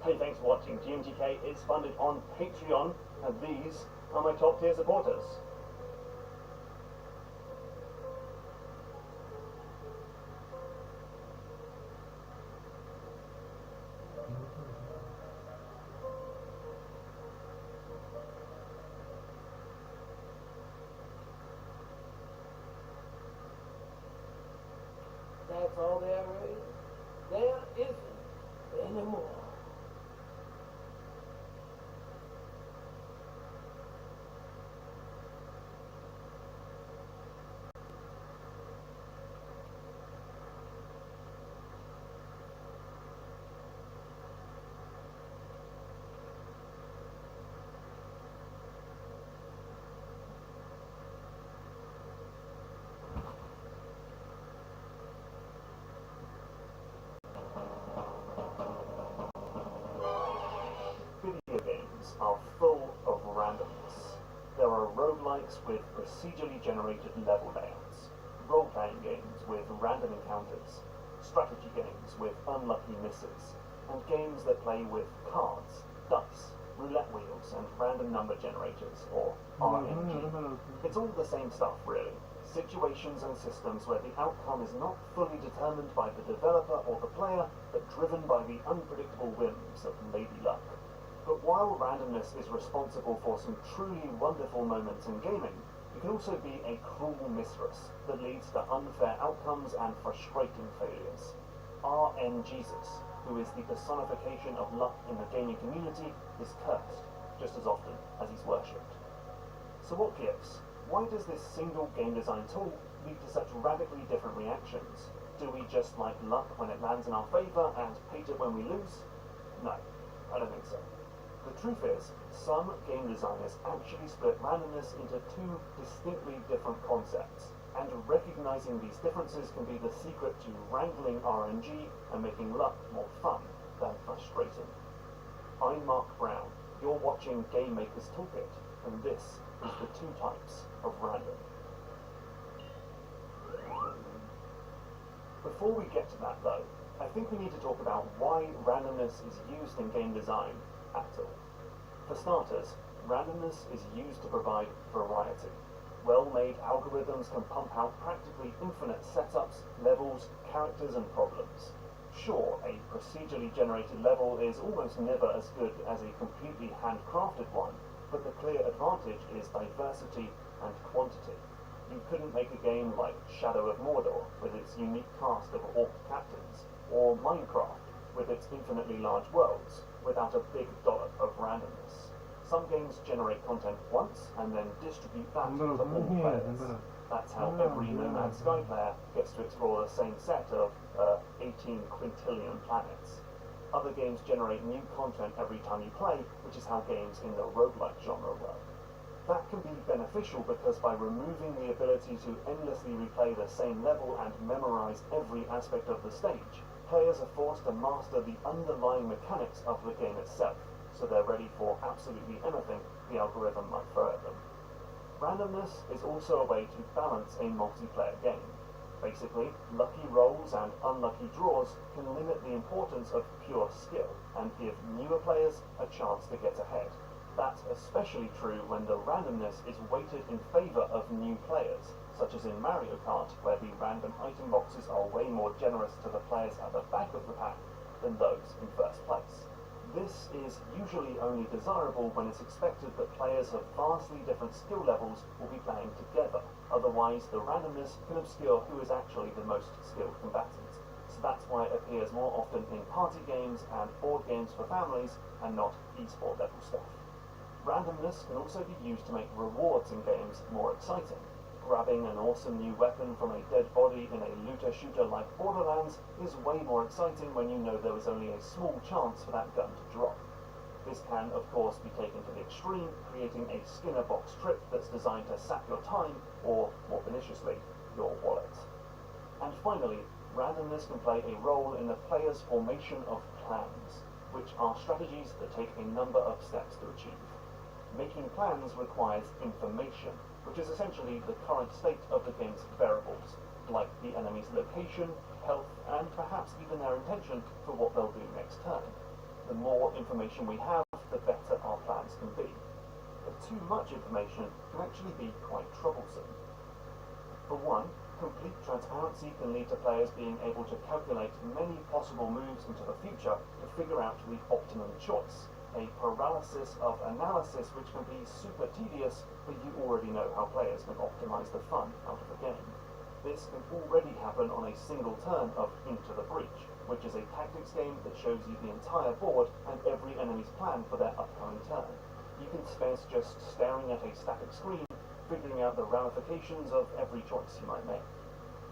Hey, thanks for watching. GMGK is funded on Patreon, and these are my top tier supporters. That's all there is. There isn't anymore. Video games are full of randomness. There are roguelikes with procedurally generated level layouts, role-playing games with random encounters, strategy games with unlucky misses, and games that play with cards, dice, roulette wheels, and random number generators, or RNG. It's all the same stuff, really. Situations and systems where the outcome is not fully determined by the developer or the player, but driven by the unpredictable whims of lady luck. But while randomness is responsible for some truly wonderful moments in gaming, it can also be a cruel mistress that leads to unfair outcomes and frustrating failures. RNGesus, who is the personification of luck in the gaming community, is cursed just as often as he's worshipped. So what gives? Why does this single game design tool lead to such radically different reactions? Do we just like luck when it lands in our favour and hate it when we lose? No, I don't think so. The truth is, some game designers actually split randomness into two distinctly different concepts, and recognizing these differences can be the secret to wrangling RNG and making luck more fun than frustrating. I'm Mark Brown, you're watching Game Maker's Toolkit, and this is the two types of random. Before we get to that though, I think we need to talk about why randomness is used in game design at all. For starters, randomness is used to provide variety. Well-made algorithms can pump out practically infinite setups, levels, characters, and problems. Sure, a procedurally generated level is almost never as good as a completely handcrafted one, but the clear advantage is diversity and quantity. You couldn't make a game like Shadow of Mordor with its unique cast of orc captains, or Minecraft with its infinitely large worlds, without a big dollop of randomness. Some games generate content once and then distribute that to all players. That's how every No Man's Sky player gets to explore the same set of 18 quintillion planets. Other games generate new content every time you play, which is how games in the roguelike genre work. That can be beneficial because by removing the ability to endlessly replay the same level and memorize every aspect of the stage, players are forced to master the underlying mechanics of the game itself, so they're ready for absolutely anything the algorithm might throw at them. Randomness is also a way to balance a multiplayer game. Basically, lucky rolls and unlucky draws can limit the importance of pure skill and give newer players a chance to get ahead. That's especially true when the randomness is weighted in favour of new players, such as in Mario Kart, where the random item boxes are way more generous to the players at the back of the pack than those in first place. This is usually only desirable when it's expected that players of vastly different skill levels will be playing together, otherwise the randomness can obscure who is actually the most skilled combatant. So that's why it appears more often in party games and board games for families and not esport level stuff. Randomness can also be used to make rewards in games more exciting. Grabbing an awesome new weapon from a dead body in a looter-shooter like Borderlands is way more exciting when you know there was only a small chance for that gun to drop. This can, of course, be taken to the extreme, creating a Skinner box trip that's designed to sap your time, or, more perniciously, your wallet. And finally, randomness can play a role in the player's formation of plans, which are strategies that take a number of steps to achieve. Making plans requires information, which is essentially the current state of the game's variables, like the enemy's location, health, and perhaps even their intention for what they'll do next turn. The more information we have, the better our plans can be. But too much information can actually be quite troublesome. For one, complete transparency can lead to players being able to calculate many possible moves into the future to figure out the optimum choice. A paralysis of analysis which can be super tedious, but you already know how players can optimize the fun out of the game. This can already happen on a single turn of Into the Breach, which is a tactics game that shows you the entire board and every enemy's plan for their upcoming turn. You can spend just staring at a static screen, figuring out the ramifications of every choice you might make.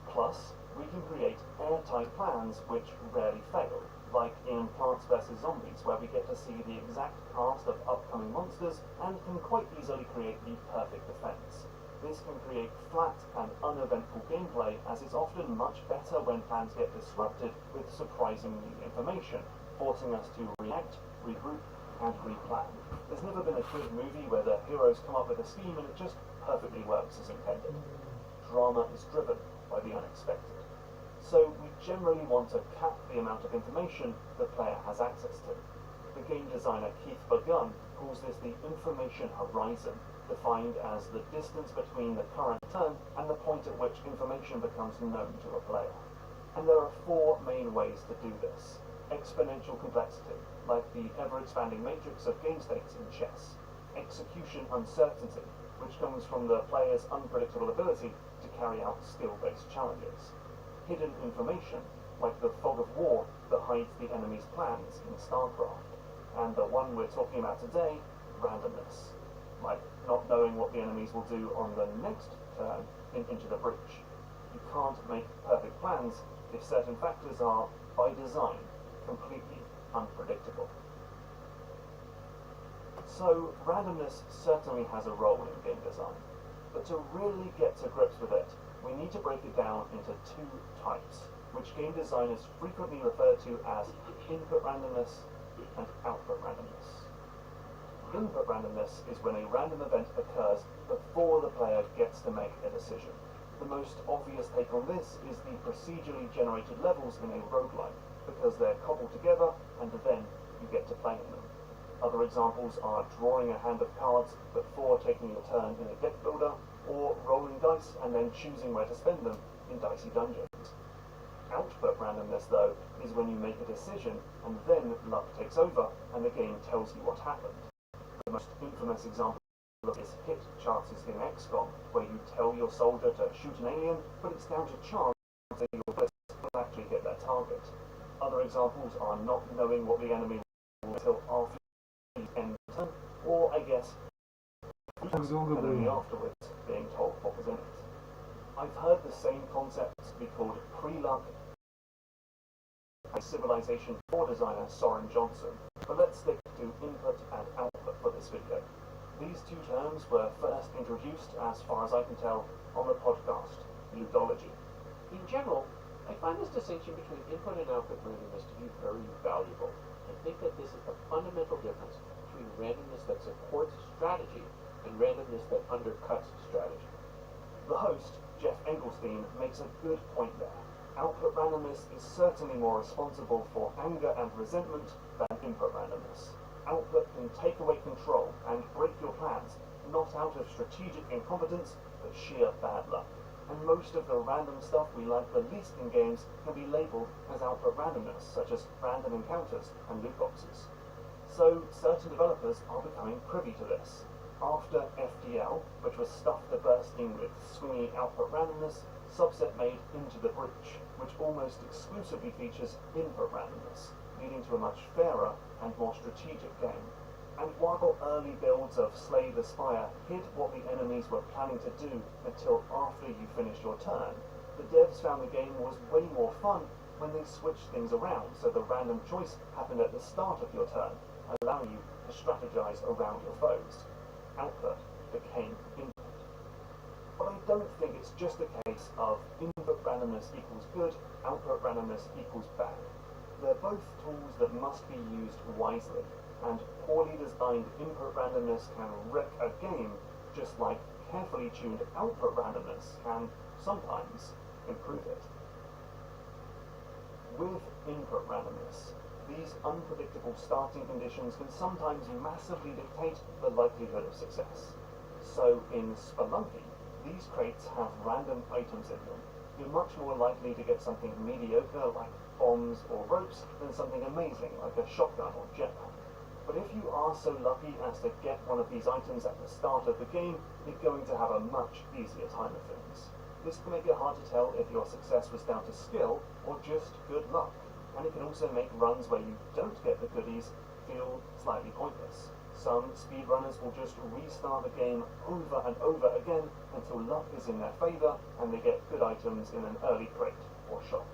Plus, we can create airtight plans which rarely fail, like in Plants vs. Zombies, where we get to see the exact cast of upcoming monsters and can quite easily create the perfect defense. This can create flat and uneventful gameplay, as is often much better when plans get disrupted with surprising new information, forcing us to react, regroup, and replan. There's never been a good movie where the heroes come up with a scheme and it just perfectly works as intended. Drama is driven by the unexpected. So we generally want to cap the amount of information the player has access to. The game designer Keith Burgun calls this the information horizon, defined as the distance between the current turn and the point at which information becomes known to a player. And there are four main ways to do this. Exponential complexity, like the ever-expanding matrix of game states in chess. Execution uncertainty, which comes from the player's unpredictable ability to carry out skill-based challenges. Hidden information, like the fog of war that hides the enemy's plans in StarCraft. And the one we're talking about today, randomness, like not knowing what the enemies will do on the next turn in Into the Breach. You can't make perfect plans if certain factors are, by design, completely unpredictable. So, randomness certainly has a role in game design, but to really get to grips with it, we need to break it down into two types, which game designers frequently refer to as input randomness and output randomness. Input randomness is when a random event occurs before the player gets to make a decision. The most obvious take on this is the procedurally generated levels in a roguelike, because they're cobbled together and then you get to play in them. Other examples are drawing a hand of cards before taking your turn in a deck builder, or rolling dice and then choosing where to spend them in Dicey Dungeons. Output randomness, though, is when you make a decision and then luck takes over and the game tells you what happened. The most infamous example is hit chances in XCOM, where you tell your soldier to shoot an alien, but it's down to chance that your bullets will actually hit their target. Other examples are not knowing what the enemy will until after the end of the turn, or I guess only afterwards being told what was in it. I've heard the same concepts be called pre-luck by Civilization 4 designer Soren Johnson, but let's stick to input and output for this video. These two terms were first introduced, as far as I can tell, on the podcast Ludology. In general, I find this distinction between input and output randomness to be very valuable. I think that this is the fundamental difference between randomness that supports strategy and randomness that undercuts strategy. The host, Jeff Engelstein, makes a good point there. Output randomness is certainly more responsible for anger and resentment than input randomness. Output can take away control and break your plans, not out of strategic incompetence, but sheer bad luck. And most of the random stuff we like the least in games can be labelled as output randomness, such as random encounters and loot boxes. So certain developers are becoming privy to this. After FTL, which was stuffed to bursting with swingy output randomness, subset made Into the Breach, which almost exclusively features input randomness, leading to a much fairer and more strategic game. And while early builds of Slay the Spire hid what the enemies were planning to do until after you finished your turn, the devs found the game was way more fun when they switched things around so the random choice happened at the start of your turn, allowing you to strategize around your foes. Output became input. But I don't think it's just a case of input randomness equals good, output randomness equals bad. They're both tools that must be used wisely, and poorly designed input randomness can wreck a game, just like carefully tuned output randomness can sometimes improve it. With input randomness, these unpredictable starting conditions can sometimes massively dictate the likelihood of success. So in Spelunky, these crates have random items in them. You're much more likely to get something mediocre like bombs or ropes than something amazing like a shotgun or jetpack. But if you are so lucky as to get one of these items at the start of the game, you're going to have a much easier time of things. This can make it hard to tell if your success was down to skill or just good luck, and it can also make runs where you don't get the goodies feel slightly pointless. Some speedrunners will just restart the game over and over again until luck is in their favour and they get good items in an early crate or shop.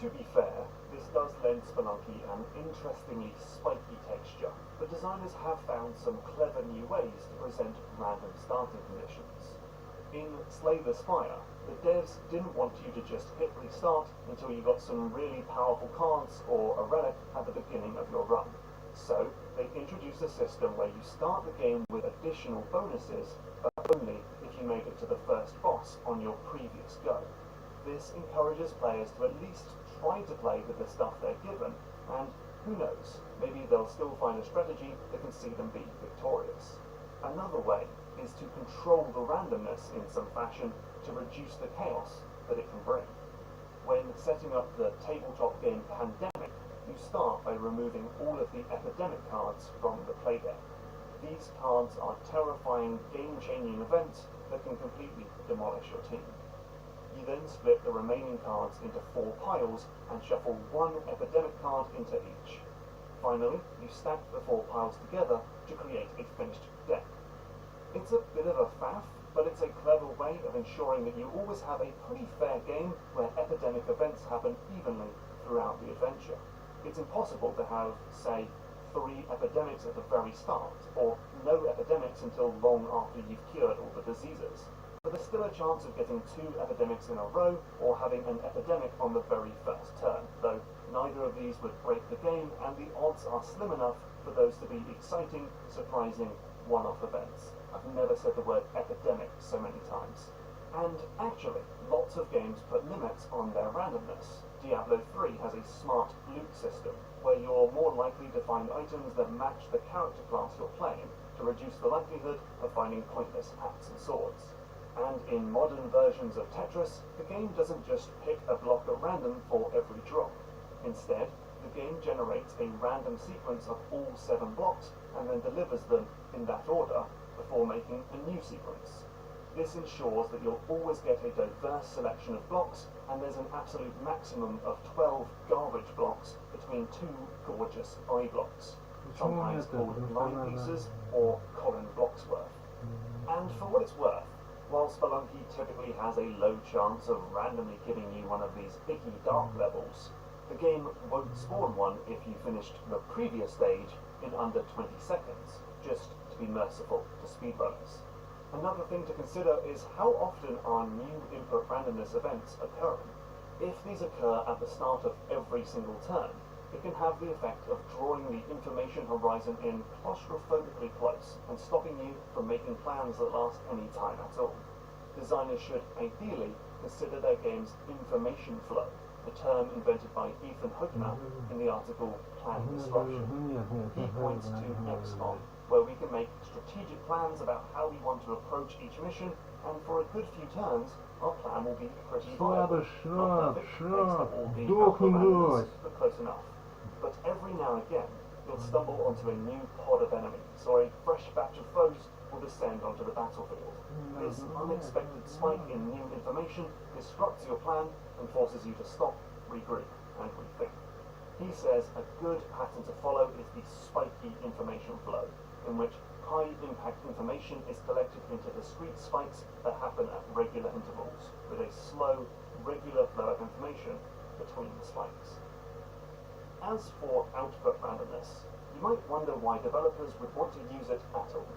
To be fair, this does lend Spelunky an interestingly spiky texture, but designers have found some clever new ways to present random starting conditions. In Slay the Spire, the devs didn't want you to just hit restart until you got some really powerful cards or a relic at the beginning of your run. So, they introduced a system where you start the game with additional bonuses, but only if you made it to the first boss on your previous go. This encourages players to at least try to play with the stuff they're given, and who knows, maybe they'll still find a strategy that can see them be victorious. Another way is to control the randomness in some fashion to reduce the chaos that it can bring. When setting up the tabletop game Pandemic, you start by removing all of the epidemic cards from the play deck. These cards are terrifying, game-changing events that can completely demolish your team. You then split the remaining cards into 4 piles and shuffle 1 epidemic card into each. Finally, you stack the 4 piles together to create a finished deck. It's a bit of a faff, but it's a clever way of ensuring that you always have a pretty fair game where epidemic events happen evenly throughout the adventure. It's impossible to have, say, 3 epidemics at the very start, or no epidemics until long after you've cured all the diseases. But there's still a chance of getting 2 epidemics in a row, or having an epidemic on the very first turn, though neither of these would break the game, and the odds are slim enough for those to be exciting, surprising, one-off events. I've never said the word epidemic so many times. And actually, lots of games put limits on their randomness. Diablo 3 has a smart loot system, where you're more likely to find items that match the character class you're playing, to reduce the likelihood of finding pointless hats and swords. And in modern versions of Tetris, the game doesn't just pick a block at random for every drop. Instead, the game generates a random sequence of all 7 blocks and then delivers them in that order before making a new sequence. This ensures that you'll always get a diverse selection of blocks, and there's an absolute maximum of 12 garbage blocks between 2 gorgeous eye blocks, sometimes called line pieces or column blocks worth. And for what it's worth, while Spelunky typically has a low chance of randomly giving you one of these icky dark levels, the game won't spawn one if you finished the previous stage in under 20 seconds, just to be merciful to speedrunners. Another thing to consider is how often are new input randomness events occurring. If these occur at the start of every single turn, it can have the effect of drawing the information horizon in claustrophobically close and stopping you from making plans that last any time at all. Designers should ideally consider their game's information flow, a term invented by Ethan Hoekner in the article Plan Destruction. He points to XCOM, where we can make strategic plans about how we want to approach each mission, and for a good few turns, our plan will be pretty viable. Not perfect, thanks to all the randomness, but close enough. But every now and again, you'll stumble onto a new pod of enemies, or a fresh batch of foes will descend onto the battlefield. This unexpected spike in new information disrupts your plan and forces you to stop, regroup, and rethink. He says a good pattern to follow is the spiky information flow, in which high-impact information is collected into discrete spikes that happen at regular intervals, with a slow, regular flow of information between the spikes. As for output randomness, you might wonder why developers would want to use it at all.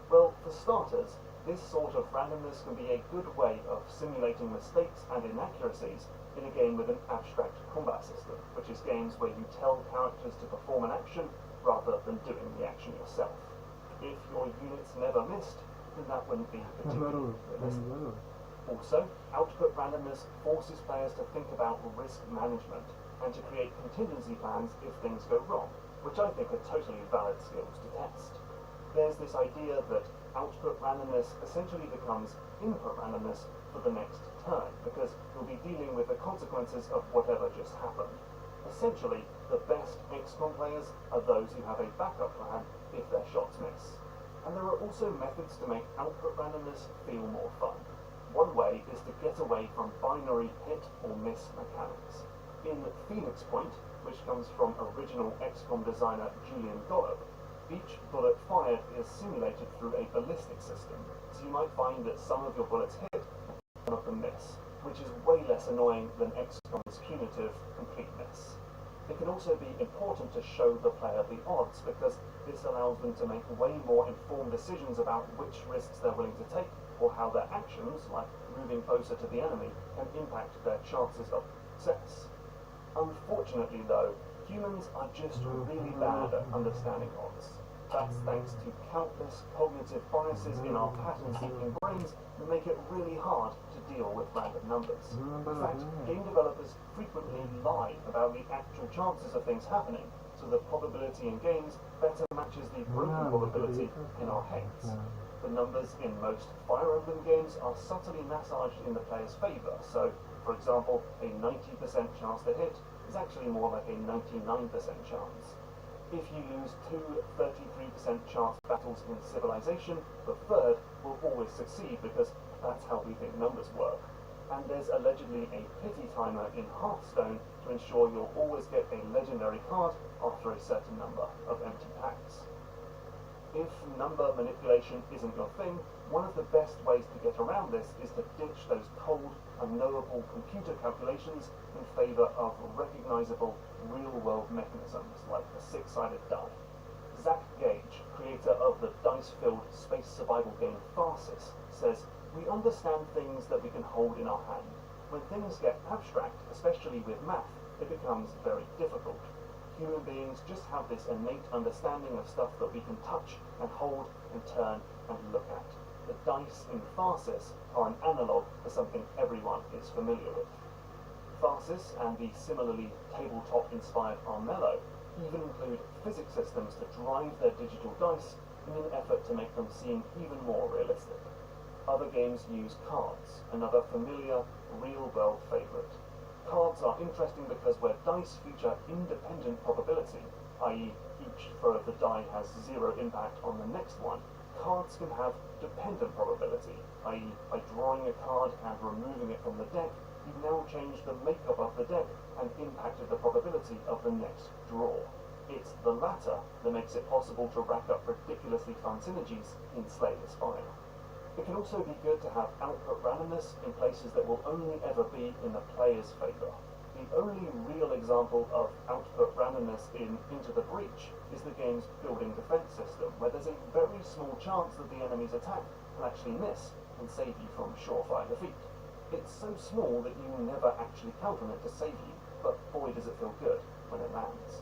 Well, for starters, this sort of randomness can be a good way of simulating mistakes and inaccuracies in a game with an abstract combat system, which is games where you tell characters to perform an action rather than doing the action yourself. If your units never missed, then that wouldn't be particularly realistic. Also, output randomness forces players to think about risk management and to create contingency plans if things go wrong, which I think are totally valid skills to test. There's this idea that output randomness essentially becomes input randomness for the next turn, because you'll be dealing with the consequences of whatever just happened. Essentially, the best XCOM players are those who have a backup plan if their shots miss. And there are also methods to make output randomness feel more fun. One way is get away from binary hit or miss mechanics. In Phoenix Point, which comes from original XCOM designer Julian Gollop, each bullet fired is simulated through a ballistic system, so you might find that some of your bullets hit and some of them miss, which is way less annoying than XCOM's punitive complete miss. It can also be important to show the player the odds, because this allows them to make way more informed decisions about which risks they're willing to take, or how their actions, like moving closer to the enemy, can impact their chances of success. Unfortunately though, humans are just really bad at understanding odds. That's thanks to countless cognitive biases in our pattern-seeking brains that make it really hard to deal with random numbers. In fact, game developers frequently lie about the actual chances of things happening, so the probability in games better matches the broken probability in our heads. The numbers in most Fire Emblem games are subtly massaged in the player's favour, so, for example, a 90% chance to hit is actually more like a 99% chance. If you lose two 33% chance battles in Civilization, the third will always succeed because that's how we think numbers work. And there's allegedly a pity timer in Hearthstone to ensure you'll always get a legendary card after a certain number of empty packs. If number manipulation isn't your thing, one of the best ways to get around this is to ditch those cold, unknowable computer calculations in favour of recognizable, real-world mechanisms like the six-sided die. Zach Gage, creator of the dice-filled space survival game Farsis, says, "We understand things that we can hold in our hand. When things get abstract, especially with math, it becomes very difficult. Human beings just have this innate understanding of stuff that we can touch and hold and turn and look at. The dice in Farsis are an analogue for something everyone is familiar with." Farsis and the similarly tabletop-inspired Armello even include physics systems to drive their digital dice in an effort to make them seem even more realistic. Other games use cards, another familiar, real-world favourite. Cards are interesting because where dice feature independent probability, i.e. each throw of the die has zero impact on the next one, cards can have dependent probability, i.e. by drawing a card and removing it from the deck, you've now changed the makeup of the deck and impacted the probability of the next draw. It's the latter that makes it possible to rack up ridiculously fun synergies in Slay the Spire. It can also be good to have output randomness in places that will only ever be in the player's favour. The only real example of output randomness in Into the Breach is the game's building defence system, where there's a very small chance that the enemy's attack will actually miss and save you from surefire defeat. It's so small that you never actually count on it to save you, but boy does it feel good when it lands.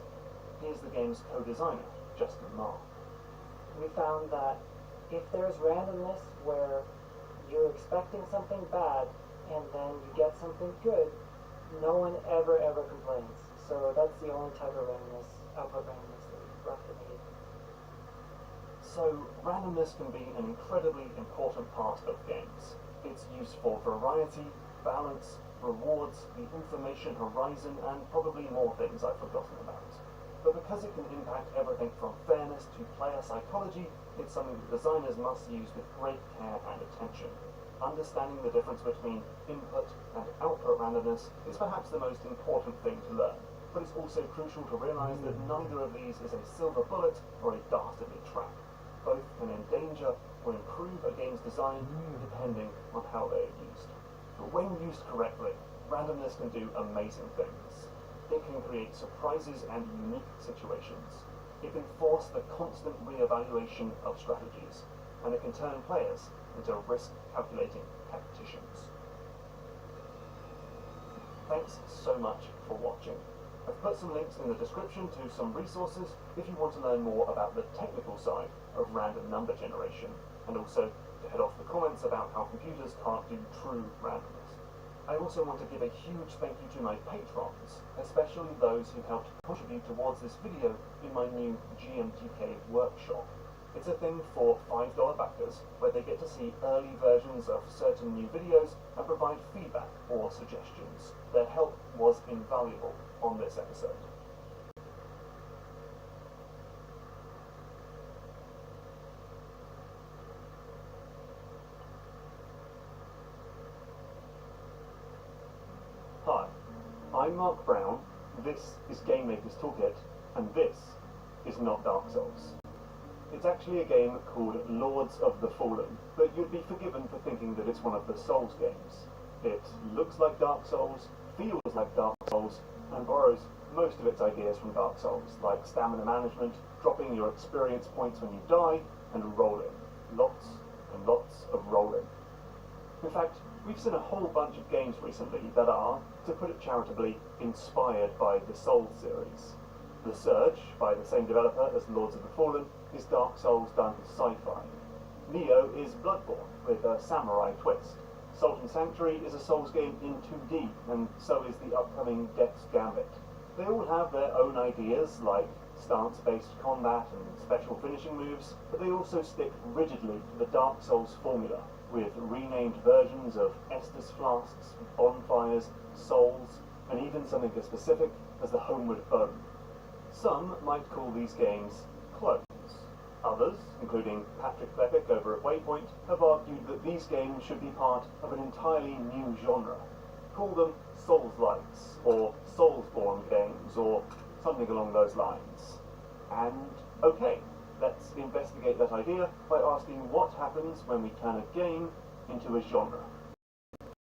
Here's the game's co-designer, Justin Marr. We found that if there's randomness where you're expecting something bad and then you get something good, no one ever complains. So that's the only type of randomness, output randomness that we recommend. So randomness can be an incredibly important part of games. It's used for variety, balance, rewards, the information horizon, and probably more things I've forgotten about. But because it can impact everything from fairness to player psychology, it's something that designers must use with great care and attention. Understanding the difference between input and output randomness is perhaps the most important thing to learn, but it's also crucial to realise that neither of these is a silver bullet or a dastardly trap. Both can endanger or improve a game's design depending on how they are used. But when used correctly, randomness can do amazing things. It can create surprises and unique situations. It can force the constant re-evaluation of strategies, and it can turn players into risk-calculating tacticians. Thanks so much for watching. I've put some links in the description to some resources if you want to learn more about the technical side of random number generation, and also to head off the comments about how computers can't do true randomness. I also want to give a huge thank you to my patrons, especially those who helped contribute towards this video in my new GMTK workshop. It's a thing for $5 backers, where they get to see early versions of certain new videos and provide feedback or suggestions. Their help was invaluable on this episode. I'm Mark Brown, this is Game Maker's Toolkit, and this is not Dark Souls. It's actually a game called Lords of the Fallen, but you'd be forgiven for thinking that it's one of the Souls games. It looks like Dark Souls, feels like Dark Souls, and borrows most of its ideas from Dark Souls, like stamina management, dropping your experience points when you die, and rolling. Lots and lots of rolling. In fact, we've seen a whole bunch of games recently that are, to put it charitably, inspired by the Souls series. The Surge, by the same developer as Lords of the Fallen, is Dark Souls done with sci-fi. Neo is Bloodborne, with a samurai twist. Salt and Sanctuary is a Souls game in 2D, and so is the upcoming Death's Gambit. They all have their own ideas, like stance-based combat and special finishing moves, but they also stick rigidly to the Dark Souls formula, with renamed versions of Estus flasks, bonfires, souls, and even something as specific as the Homeward Bone. Some might call these games clones. Others, including Patrick Klepek over at Waypoint, have argued that these games should be part of an entirely new genre. Call them Souls-likes, or Soulsborne games, or something along those lines. And, okay, let's investigate that idea by asking what happens when we turn a game into a genre.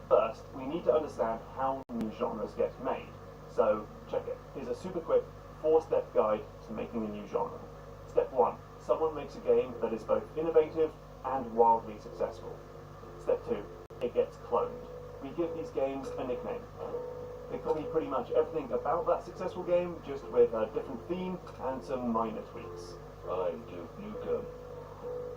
First, we need to understand how new genres get made. So, check it. Here's a super quick 4-step guide to making a new genre. Step 1. Someone makes a game that is both innovative and wildly successful. Step 2. It gets cloned. We give these games a nickname. They copy pretty much everything about that successful game, just with a different theme and some minor tweaks. I'm Duke Nukem.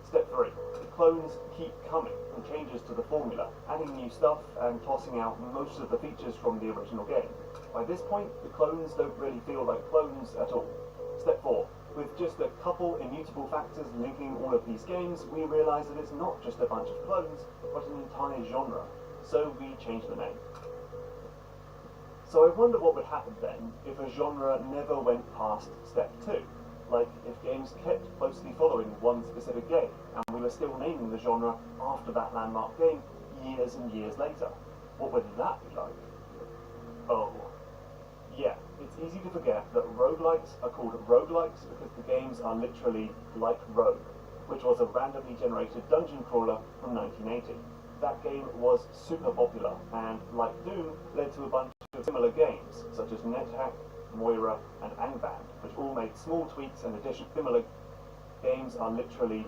Step 3. The clones keep coming and changes to the formula, adding new stuff and tossing out most of the features from the original game. By this point, the clones don't really feel like clones at all. Step 4. With just a couple immutable factors linking all of these games, we realize that it's not just a bunch of clones, but an entire genre. So we change the name. So I wonder what would happen then if a genre never went past step 2. Like if games kept closely following one specific game, and we were still naming the genre after that landmark game years and years later. What would that be like? Oh, yeah, it's easy to forget that roguelikes are called roguelikes because the games are literally like Rogue, which was a randomly generated dungeon crawler from 1980. That game was super popular, and like Doom, led to a bunch of similar games, such as NetHack, Moira, and Angband, which all made small tweaks and additions. Similar games are literally...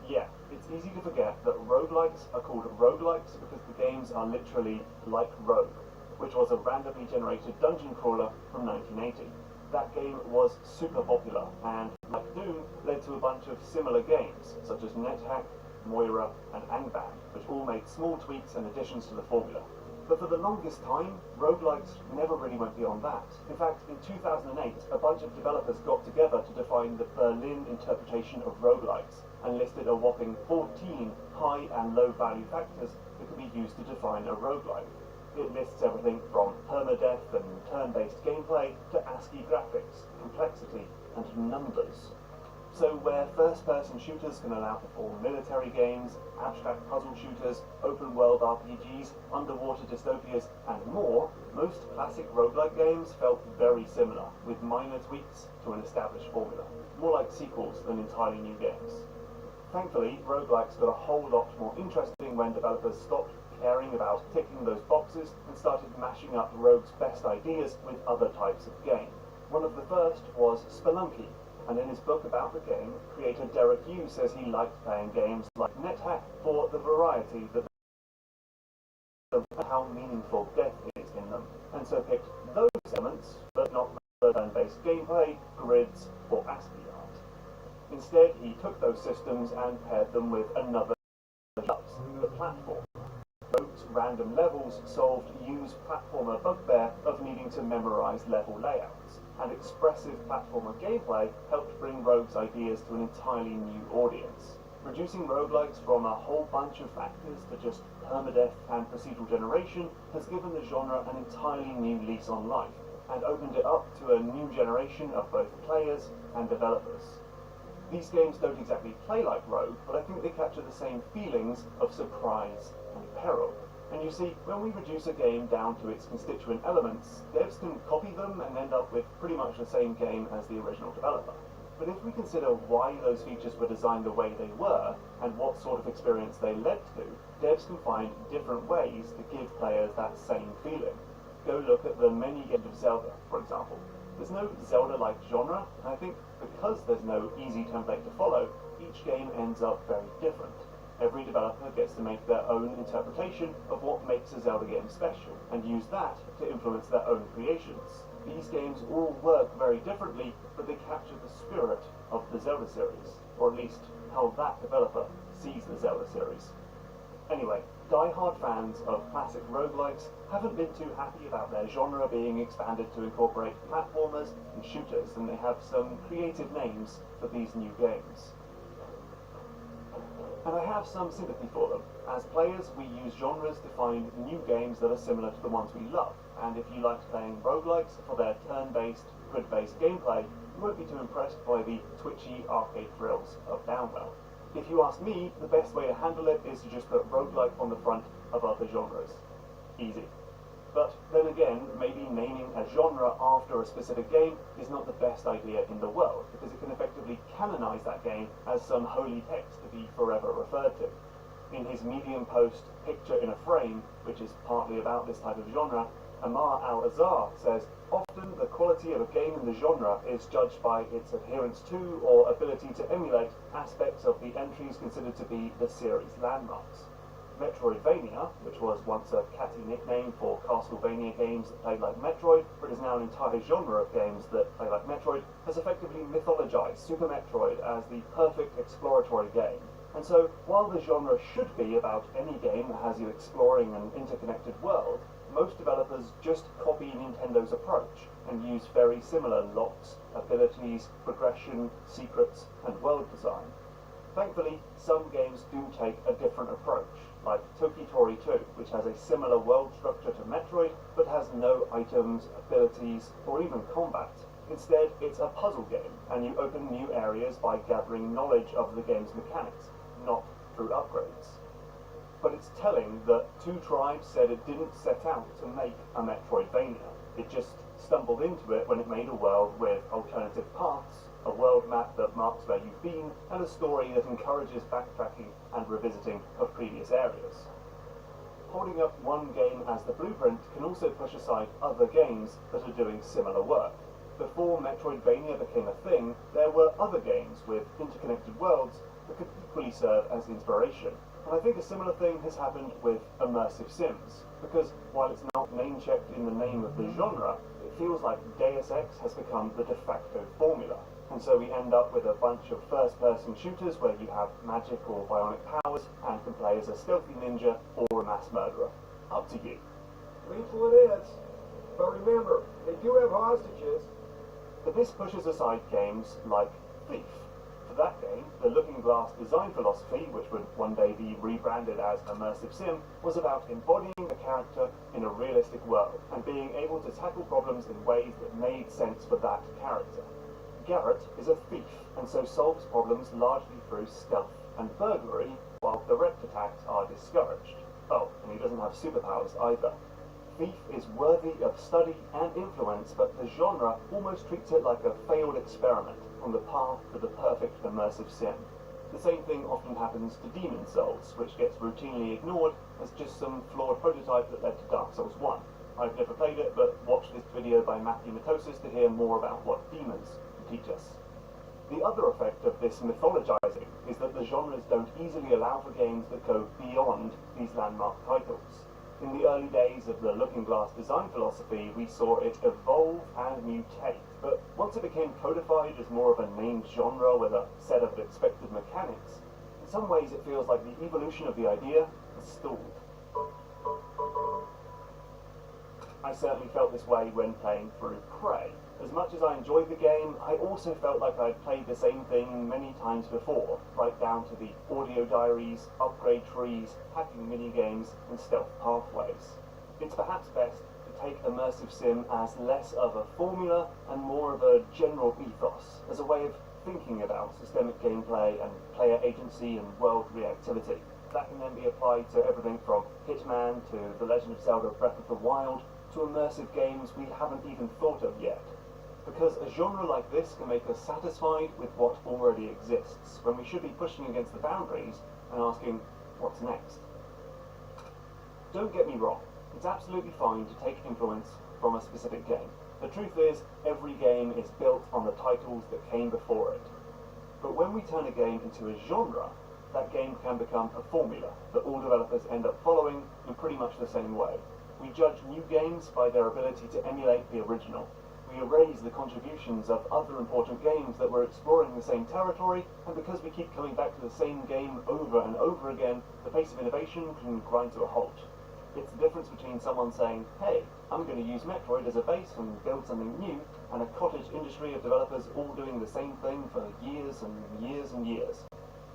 Yeah, it's easy to forget that roguelikes are called roguelikes because the games are literally like Rogue, which was a randomly generated dungeon crawler from 1980. That game was super popular, and like Doom, led to a bunch of similar games, such as NetHack, Moira, and Angband, which all made small tweaks and additions to the formula. But for the longest time, roguelikes never really went beyond that. In fact, in 2008, a bunch of developers got together to define the Berlin interpretation of roguelikes, and listed a whopping 14 high and low value factors that could be used to define a roguelike. It lists everything from permadeath and turn-based gameplay to ASCII graphics, complexity, and numbers. So where first-person shooters can allow for military games, abstract puzzle shooters, open-world RPGs, underwater dystopias, and more, most classic roguelike games felt very similar, with minor tweaks to an established formula. More like sequels than entirely new games. Thankfully, roguelikes got a whole lot more interesting when developers stopped caring about ticking those boxes and started mashing up Rogue's best ideas with other types of game. One of the first was Spelunky, and in his book about the game, creator Derek Yu says he liked playing games like NetHack for the variety that how meaningful death is in them, and so picked those elements, but not the turn-based gameplay, grids, or ASCII art. Instead, he took those systems and paired them with another the platform. Rogue's random levels solved Yu's platformer bugbear of needing to memorize level layouts, and expressive platformer gameplay helped bring Rogue's ideas to an entirely new audience. Reducing roguelikes from a whole bunch of factors to just permadeath and procedural generation has given the genre an entirely new lease on life, and opened it up to a new generation of both players and developers. These games don't exactly play like Rogue, but I think they capture the same feelings of surprise and peril. And you see, when we reduce a game down to its constituent elements, devs can copy them and end up with pretty much the same game as the original developer. But if we consider why those features were designed the way they were, and what sort of experience they led to, devs can find different ways to give players that same feeling. Go look at the many games of Zelda, for example. There's no Zelda-like genre, and I think because there's no easy template to follow, each game ends up very different. Every developer gets to make their own interpretation of what makes a Zelda game special, and use that to influence their own creations. These games all work very differently, but they capture the spirit of the Zelda series, or at least how that developer sees the Zelda series. Anyway, die-hard fans of classic roguelikes haven't been too happy about their genre being expanded to incorporate platformers and shooters, and they have some creative names for these new games. And I have some sympathy for them. As players, we use genres to find new games that are similar to the ones we love, and if you like playing roguelikes for their turn-based, grid-based gameplay, you won't be too impressed by the twitchy arcade thrills of Downwell. If you ask me, the best way to handle it is to just put roguelike on the front of other genres. Easy. But then again, maybe naming a genre after a specific game is not the best idea in the world, because it can effectively canonize that game as some holy text to be forever referred to. In his Medium post, Picture in a Frame, which is partly about this type of genre, Amar Al-Azhar says, often the quality of a game in the genre is judged by its adherence to or ability to emulate aspects of the entries considered to be the series landmarks. Metroidvania, which was once a catty nickname for Castlevania games that played like Metroid, but is now an entire genre of games that play like Metroid, has effectively mythologized Super Metroid as the perfect exploratory game. And so, while the genre should be about any game that has you exploring an interconnected world, most developers just copy Nintendo's approach and use very similar locks, abilities, progression, secrets, and world design. Thankfully, some games do take a different approach, like Tokitori 2, which has a similar world structure to Metroid, but has no items, abilities, or even combat. Instead, it's a puzzle game, and you open new areas by gathering knowledge of the game's mechanics, not through upgrades. But it's telling that Two Tribes said it didn't set out to make a Metroidvania. It just stumbled into it when it made a world with alternative paths, a world map that marks where you've been, and a story that encourages backtracking and revisiting of previous areas. Holding up one game as the blueprint can also push aside other games that are doing similar work. Before Metroidvania became a thing, there were other games with interconnected worlds that could equally serve as inspiration. And I think a similar thing has happened with immersive sims, because while it's not name-checked in the name of the genre, it feels like Deus Ex has become the de facto formula. And so we end up with a bunch of first-person shooters where you have magic or bionic powers and can play as a stealthy ninja or a mass murderer. Up to you. Lethal it is. But remember, they do have hostages. But this pushes aside games like Thief. For that game, the Looking Glass design philosophy, which would one day be rebranded as Immersive Sim, was about embodying a character in a realistic world and being able to tackle problems in ways that made sense for that character. Garrett is a thief, and so solves problems largely through stealth and burglary, while direct attacks are discouraged. Oh, and he doesn't have superpowers either. Thief is worthy of study and influence, but the genre almost treats it like a failed experiment on the path to the perfect immersive sim. The same thing often happens to Demon Souls, which gets routinely ignored as just some flawed prototype that led to Dark Souls 1. I've never played it, but watch this video by Matthew Matosis to hear more about what demons can teach us. The other effect of this mythologizing is that the genres don't easily allow for games that go beyond these landmark titles. In the early days of the Looking Glass design philosophy, we saw it evolve and mutate, but once it became codified as more of a named genre with a set of expected mechanics, in some ways it feels like the evolution of the idea has stalled. I certainly felt this way when playing through Prey. As much as I enjoyed the game, I also felt like I'd played the same thing many times before, right down to the audio diaries, upgrade trees, hacking minigames, and stealth pathways. It's perhaps best to take Immersive Sim as less of a formula and more of a general ethos, as a way of thinking about systemic gameplay and player agency and world reactivity. That can then be applied to everything from Hitman to The Legend of Zelda Breath of the Wild to immersive games we haven't even thought of yet. Because a genre like this can make us satisfied with what already exists, when we should be pushing against the boundaries and asking, what's next? Don't get me wrong, it's absolutely fine to take influence from a specific game. The truth is, every game is built on the titles that came before it. But when we turn a game into a genre, that game can become a formula that all developers end up following in pretty much the same way. We judge new games by their ability to emulate the original. We erase the contributions of other important games that were exploring the same territory, and because we keep coming back to the same game over and over again, the pace of innovation can grind to a halt. It's the difference between someone saying, hey, I'm going to use Metroid as a base and build something new, and a cottage industry of developers all doing the same thing for years and years and years.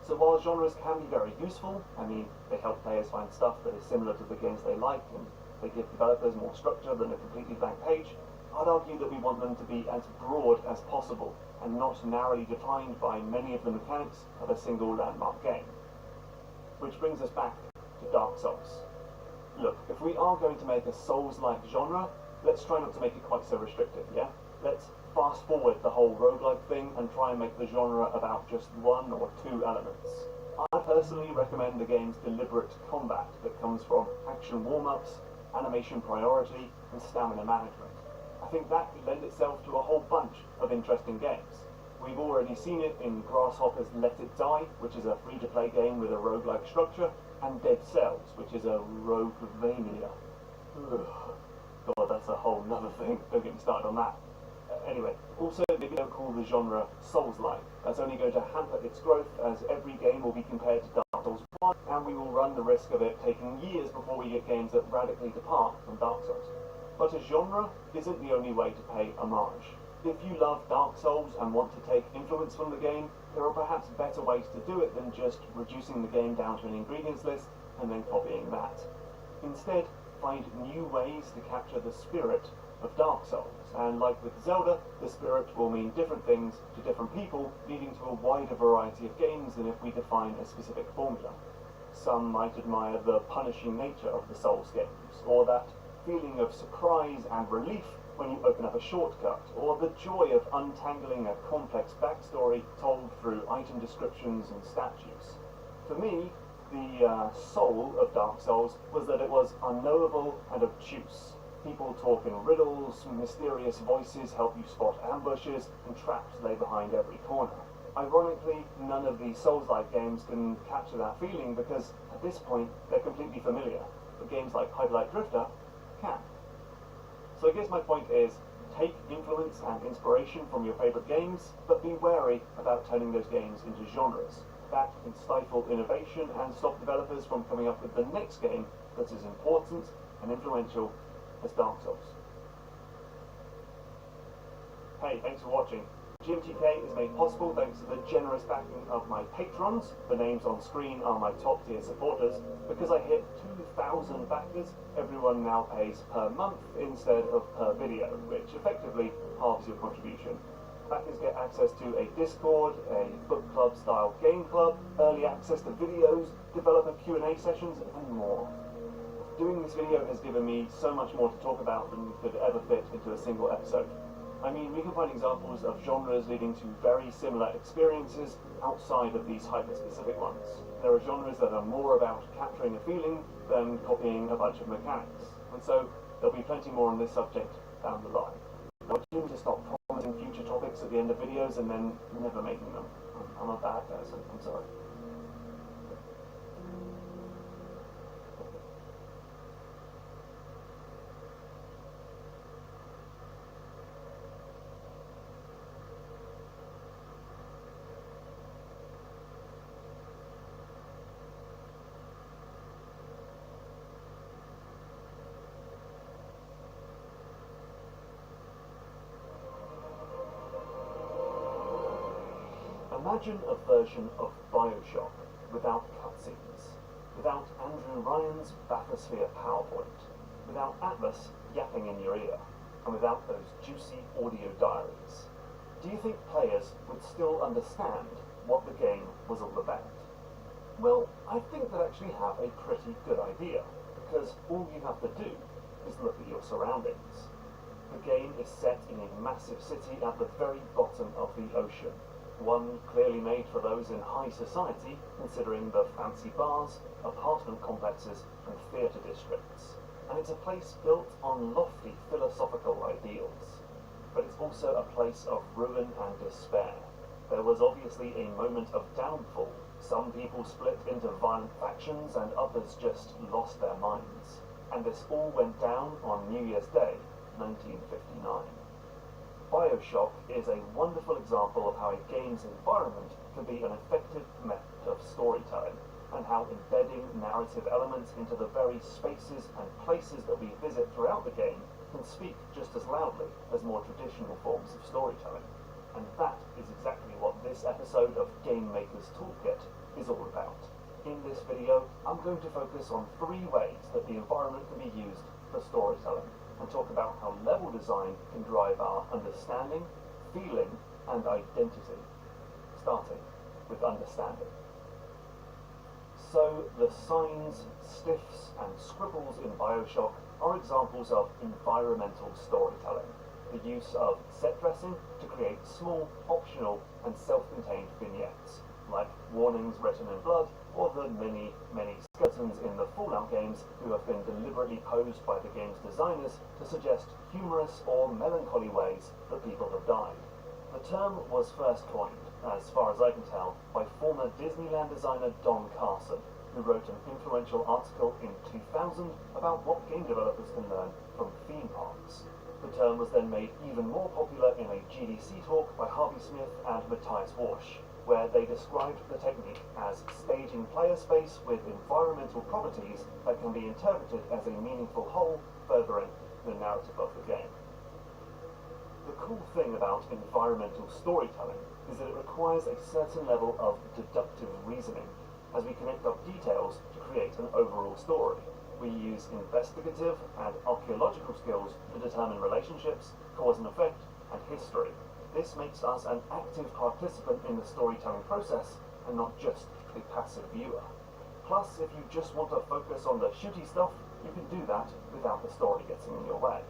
So while genres can be very useful, I mean, they help players find stuff that is similar to the games they like, and they give developers more structure than a completely blank page, I'd argue that we want them to be as broad as possible, and not narrowly defined by many of the mechanics of a single landmark game. Which brings us back to Dark Souls. Look, if we are going to make a Souls-like genre, let's try not to make it quite so restrictive, yeah? Let's fast forward the whole roguelike thing and try and make the genre about just one or two elements. I personally recommend the game's deliberate combat that comes from action warm-ups, animation priority, and stamina management. I think that could lend itself to a whole bunch of interesting games. We've already seen it in Grasshopper's Let It Die, which is a free-to-play game with a roguelike structure, and Dead Cells, which is a roguevania. God, that's a whole nother thing. Don't get me started on that. Anyway, also maybe don't call the genre Souls-like. That's only going to hamper its growth, as every game will be compared to Dark Souls 1, and we will run the risk of it taking years before we get games that radically depart from Dark Souls. But a genre isn't the only way to pay homage. If you love Dark Souls and want to take influence from the game, there are perhaps better ways to do it than just reducing the game down to an ingredients list and then copying that. Instead, find new ways to capture the spirit of Dark Souls, and like with Zelda, the spirit will mean different things to different people, leading to a wider variety of games than if we define a specific formula. Some might admire the punishing nature of the Souls games, or that feeling of surprise and relief when you open up a shortcut, or the joy of untangling a complex backstory told through item descriptions and statues. For me, the soul of Dark Souls was that it was unknowable and obtuse. People talk in riddles, mysterious voices help you spot ambushes, and traps lay behind every corner. Ironically, none of the Souls-like games can capture that feeling because, at this point, they're completely familiar. But games like Hyperlight Drifter can. So I guess my point is, take influence and inspiration from your favourite games, but be wary about turning those games into genres. That can stifle innovation and stop developers from coming up with the next game that's as important and influential as Dark Souls. Hey, thanks for watching. GMTK is made possible thanks to the generous backing of my patrons. The names on screen are my top tier supporters. Because I hit 2,000 backers, everyone now pays per month instead of per video, which effectively halves your contribution. Backers get access to a Discord, a book club style game club, early access to videos, developer Q&A sessions, and more. Doing this video has given me so much more to talk about than could ever fit into a single episode. I mean, we can find examples of genres leading to very similar experiences outside of these hyper-specific ones. There are genres that are more about capturing a feeling than copying a bunch of mechanics. And so, there'll be plenty more on this subject down the line. I seem to stop promising future topics at the end of videos and then never making them. I'm a bad person, I'm sorry. Imagine a version of Bioshock without cutscenes, without Andrew Ryan's bathysphere PowerPoint, without Atlas yapping in your ear, and without those juicy audio diaries. Do you think players would still understand what the game was all about? Well, I think they actually have a pretty good idea, because all you have to do is look at your surroundings. The game is set in a massive city at the very bottom of the ocean, one clearly made for those in high society, considering the fancy bars, apartment complexes, and theatre districts. And it's a place built on lofty philosophical ideals. But it's also a place of ruin and despair. There was obviously a moment of downfall. Some people split into violent factions and others just lost their minds. And this all went down on New Year's Day, 1959. BioShock is a wonderful example of how a game's environment can be an effective method of storytelling, and how embedding narrative elements into the very spaces and places that we visit throughout the game can speak just as loudly as more traditional forms of storytelling. And that is exactly what this episode of Game Maker's Toolkit is all about. In this video, I'm going to focus on 3 ways that the environment can be used for storytelling, and talk about how level design can drive our understanding, feeling, and identity. Starting with understanding. So, the signs, stiffs, and scribbles in BioShock are examples of environmental storytelling. The use of set dressing to create small, optional, and self-contained vignettes, like warnings written in blood, or the many skeletons in the Fallout games who have been deliberately posed by the game's designers to suggest humorous or melancholy ways that people have died. The term was first coined, as far as I can tell, by former Disneyland designer Don Carson, who wrote an influential article in 2000 about what game developers can learn from theme parks. The term was then made even more popular in a GDC talk by Harvey Smith and Matthias Walsh, where they described the technique as staging player space with environmental properties that can be interpreted as a meaningful whole, furthering the narrative of the game. The cool thing about environmental storytelling is that it requires a certain level of deductive reasoning, as we connect up details to create an overall story. We use investigative and archaeological skills to determine relationships, cause and effect, and history. This makes us an active participant in the storytelling process, and not just a passive viewer. Plus, if you just want to focus on the shooty stuff, you can do that without the story getting in your way.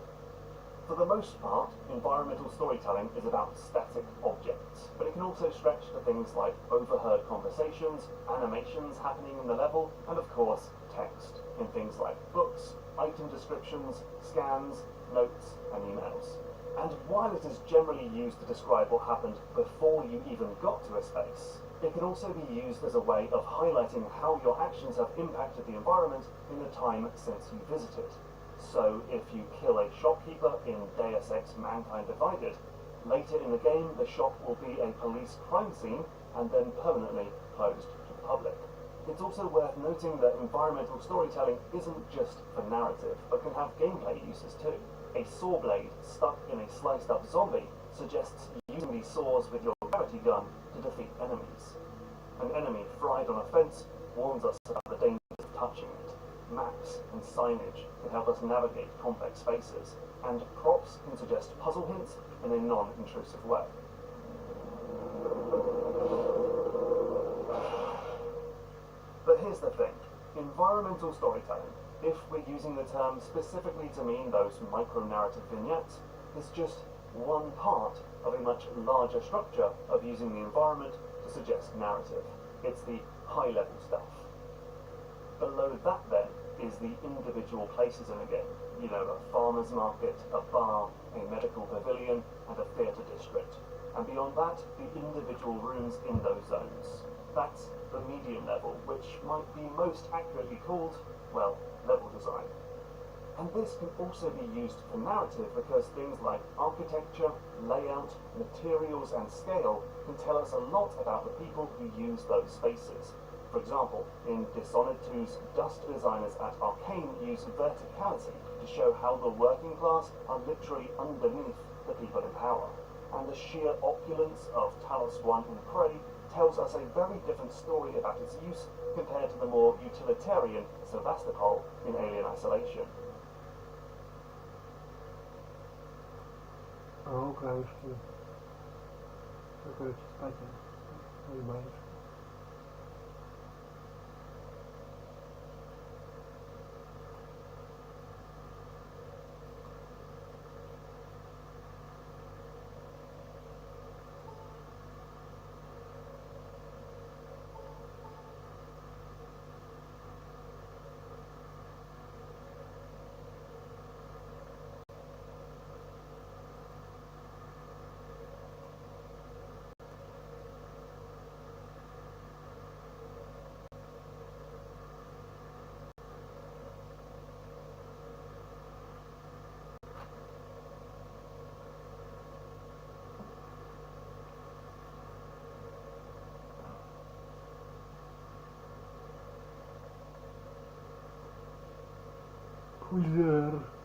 For the most part, environmental storytelling is about static objects, but it can also stretch to things like overheard conversations, animations happening in the level, and of course, text in things like books, item descriptions, scans, notes, and emails. And while it is generally used to describe what happened before you even got to a space, it can also be used as a way of highlighting how your actions have impacted the environment in the time since you visited. So, if you kill a shopkeeper in Deus Ex Mankind Divided, later in the game the shop will be a police crime scene and then permanently closed to the public. It's also worth noting that environmental storytelling isn't just for narrative, but can have gameplay uses too. A saw blade stuck in a sliced up zombie suggests using these saws with your gravity gun to defeat enemies. An enemy fried on a fence warns us about the dangers of touching it. Maps and signage can help us navigate complex spaces, and props can suggest puzzle hints in a non-intrusive way. But here's the thing, environmental storytelling, if we're using the term specifically to mean those micro-narrative vignettes, is just one part of a much larger structure of using the environment to suggest narrative. It's the high-level stuff. Below that then is the individual places in a game. You know, a farmer's market, a bar, a medical pavilion, and a theatre district. And beyond that, the individual rooms in those zones. That's the medium level, which might be most accurately called, well, level design. And this can also be used for narrative because things like architecture, layout, materials, and scale can tell us a lot about the people who use those spaces. For example, in Dishonored 2's dust designers at Arcane use verticality to show how the working class are literally underneath the people in power. And the sheer opulence of Talos 1 in Prey tells us a very different story about its use compared to the more utilitarian Sevastopol in Alien Isolation. Украинский. Короче, спать. User.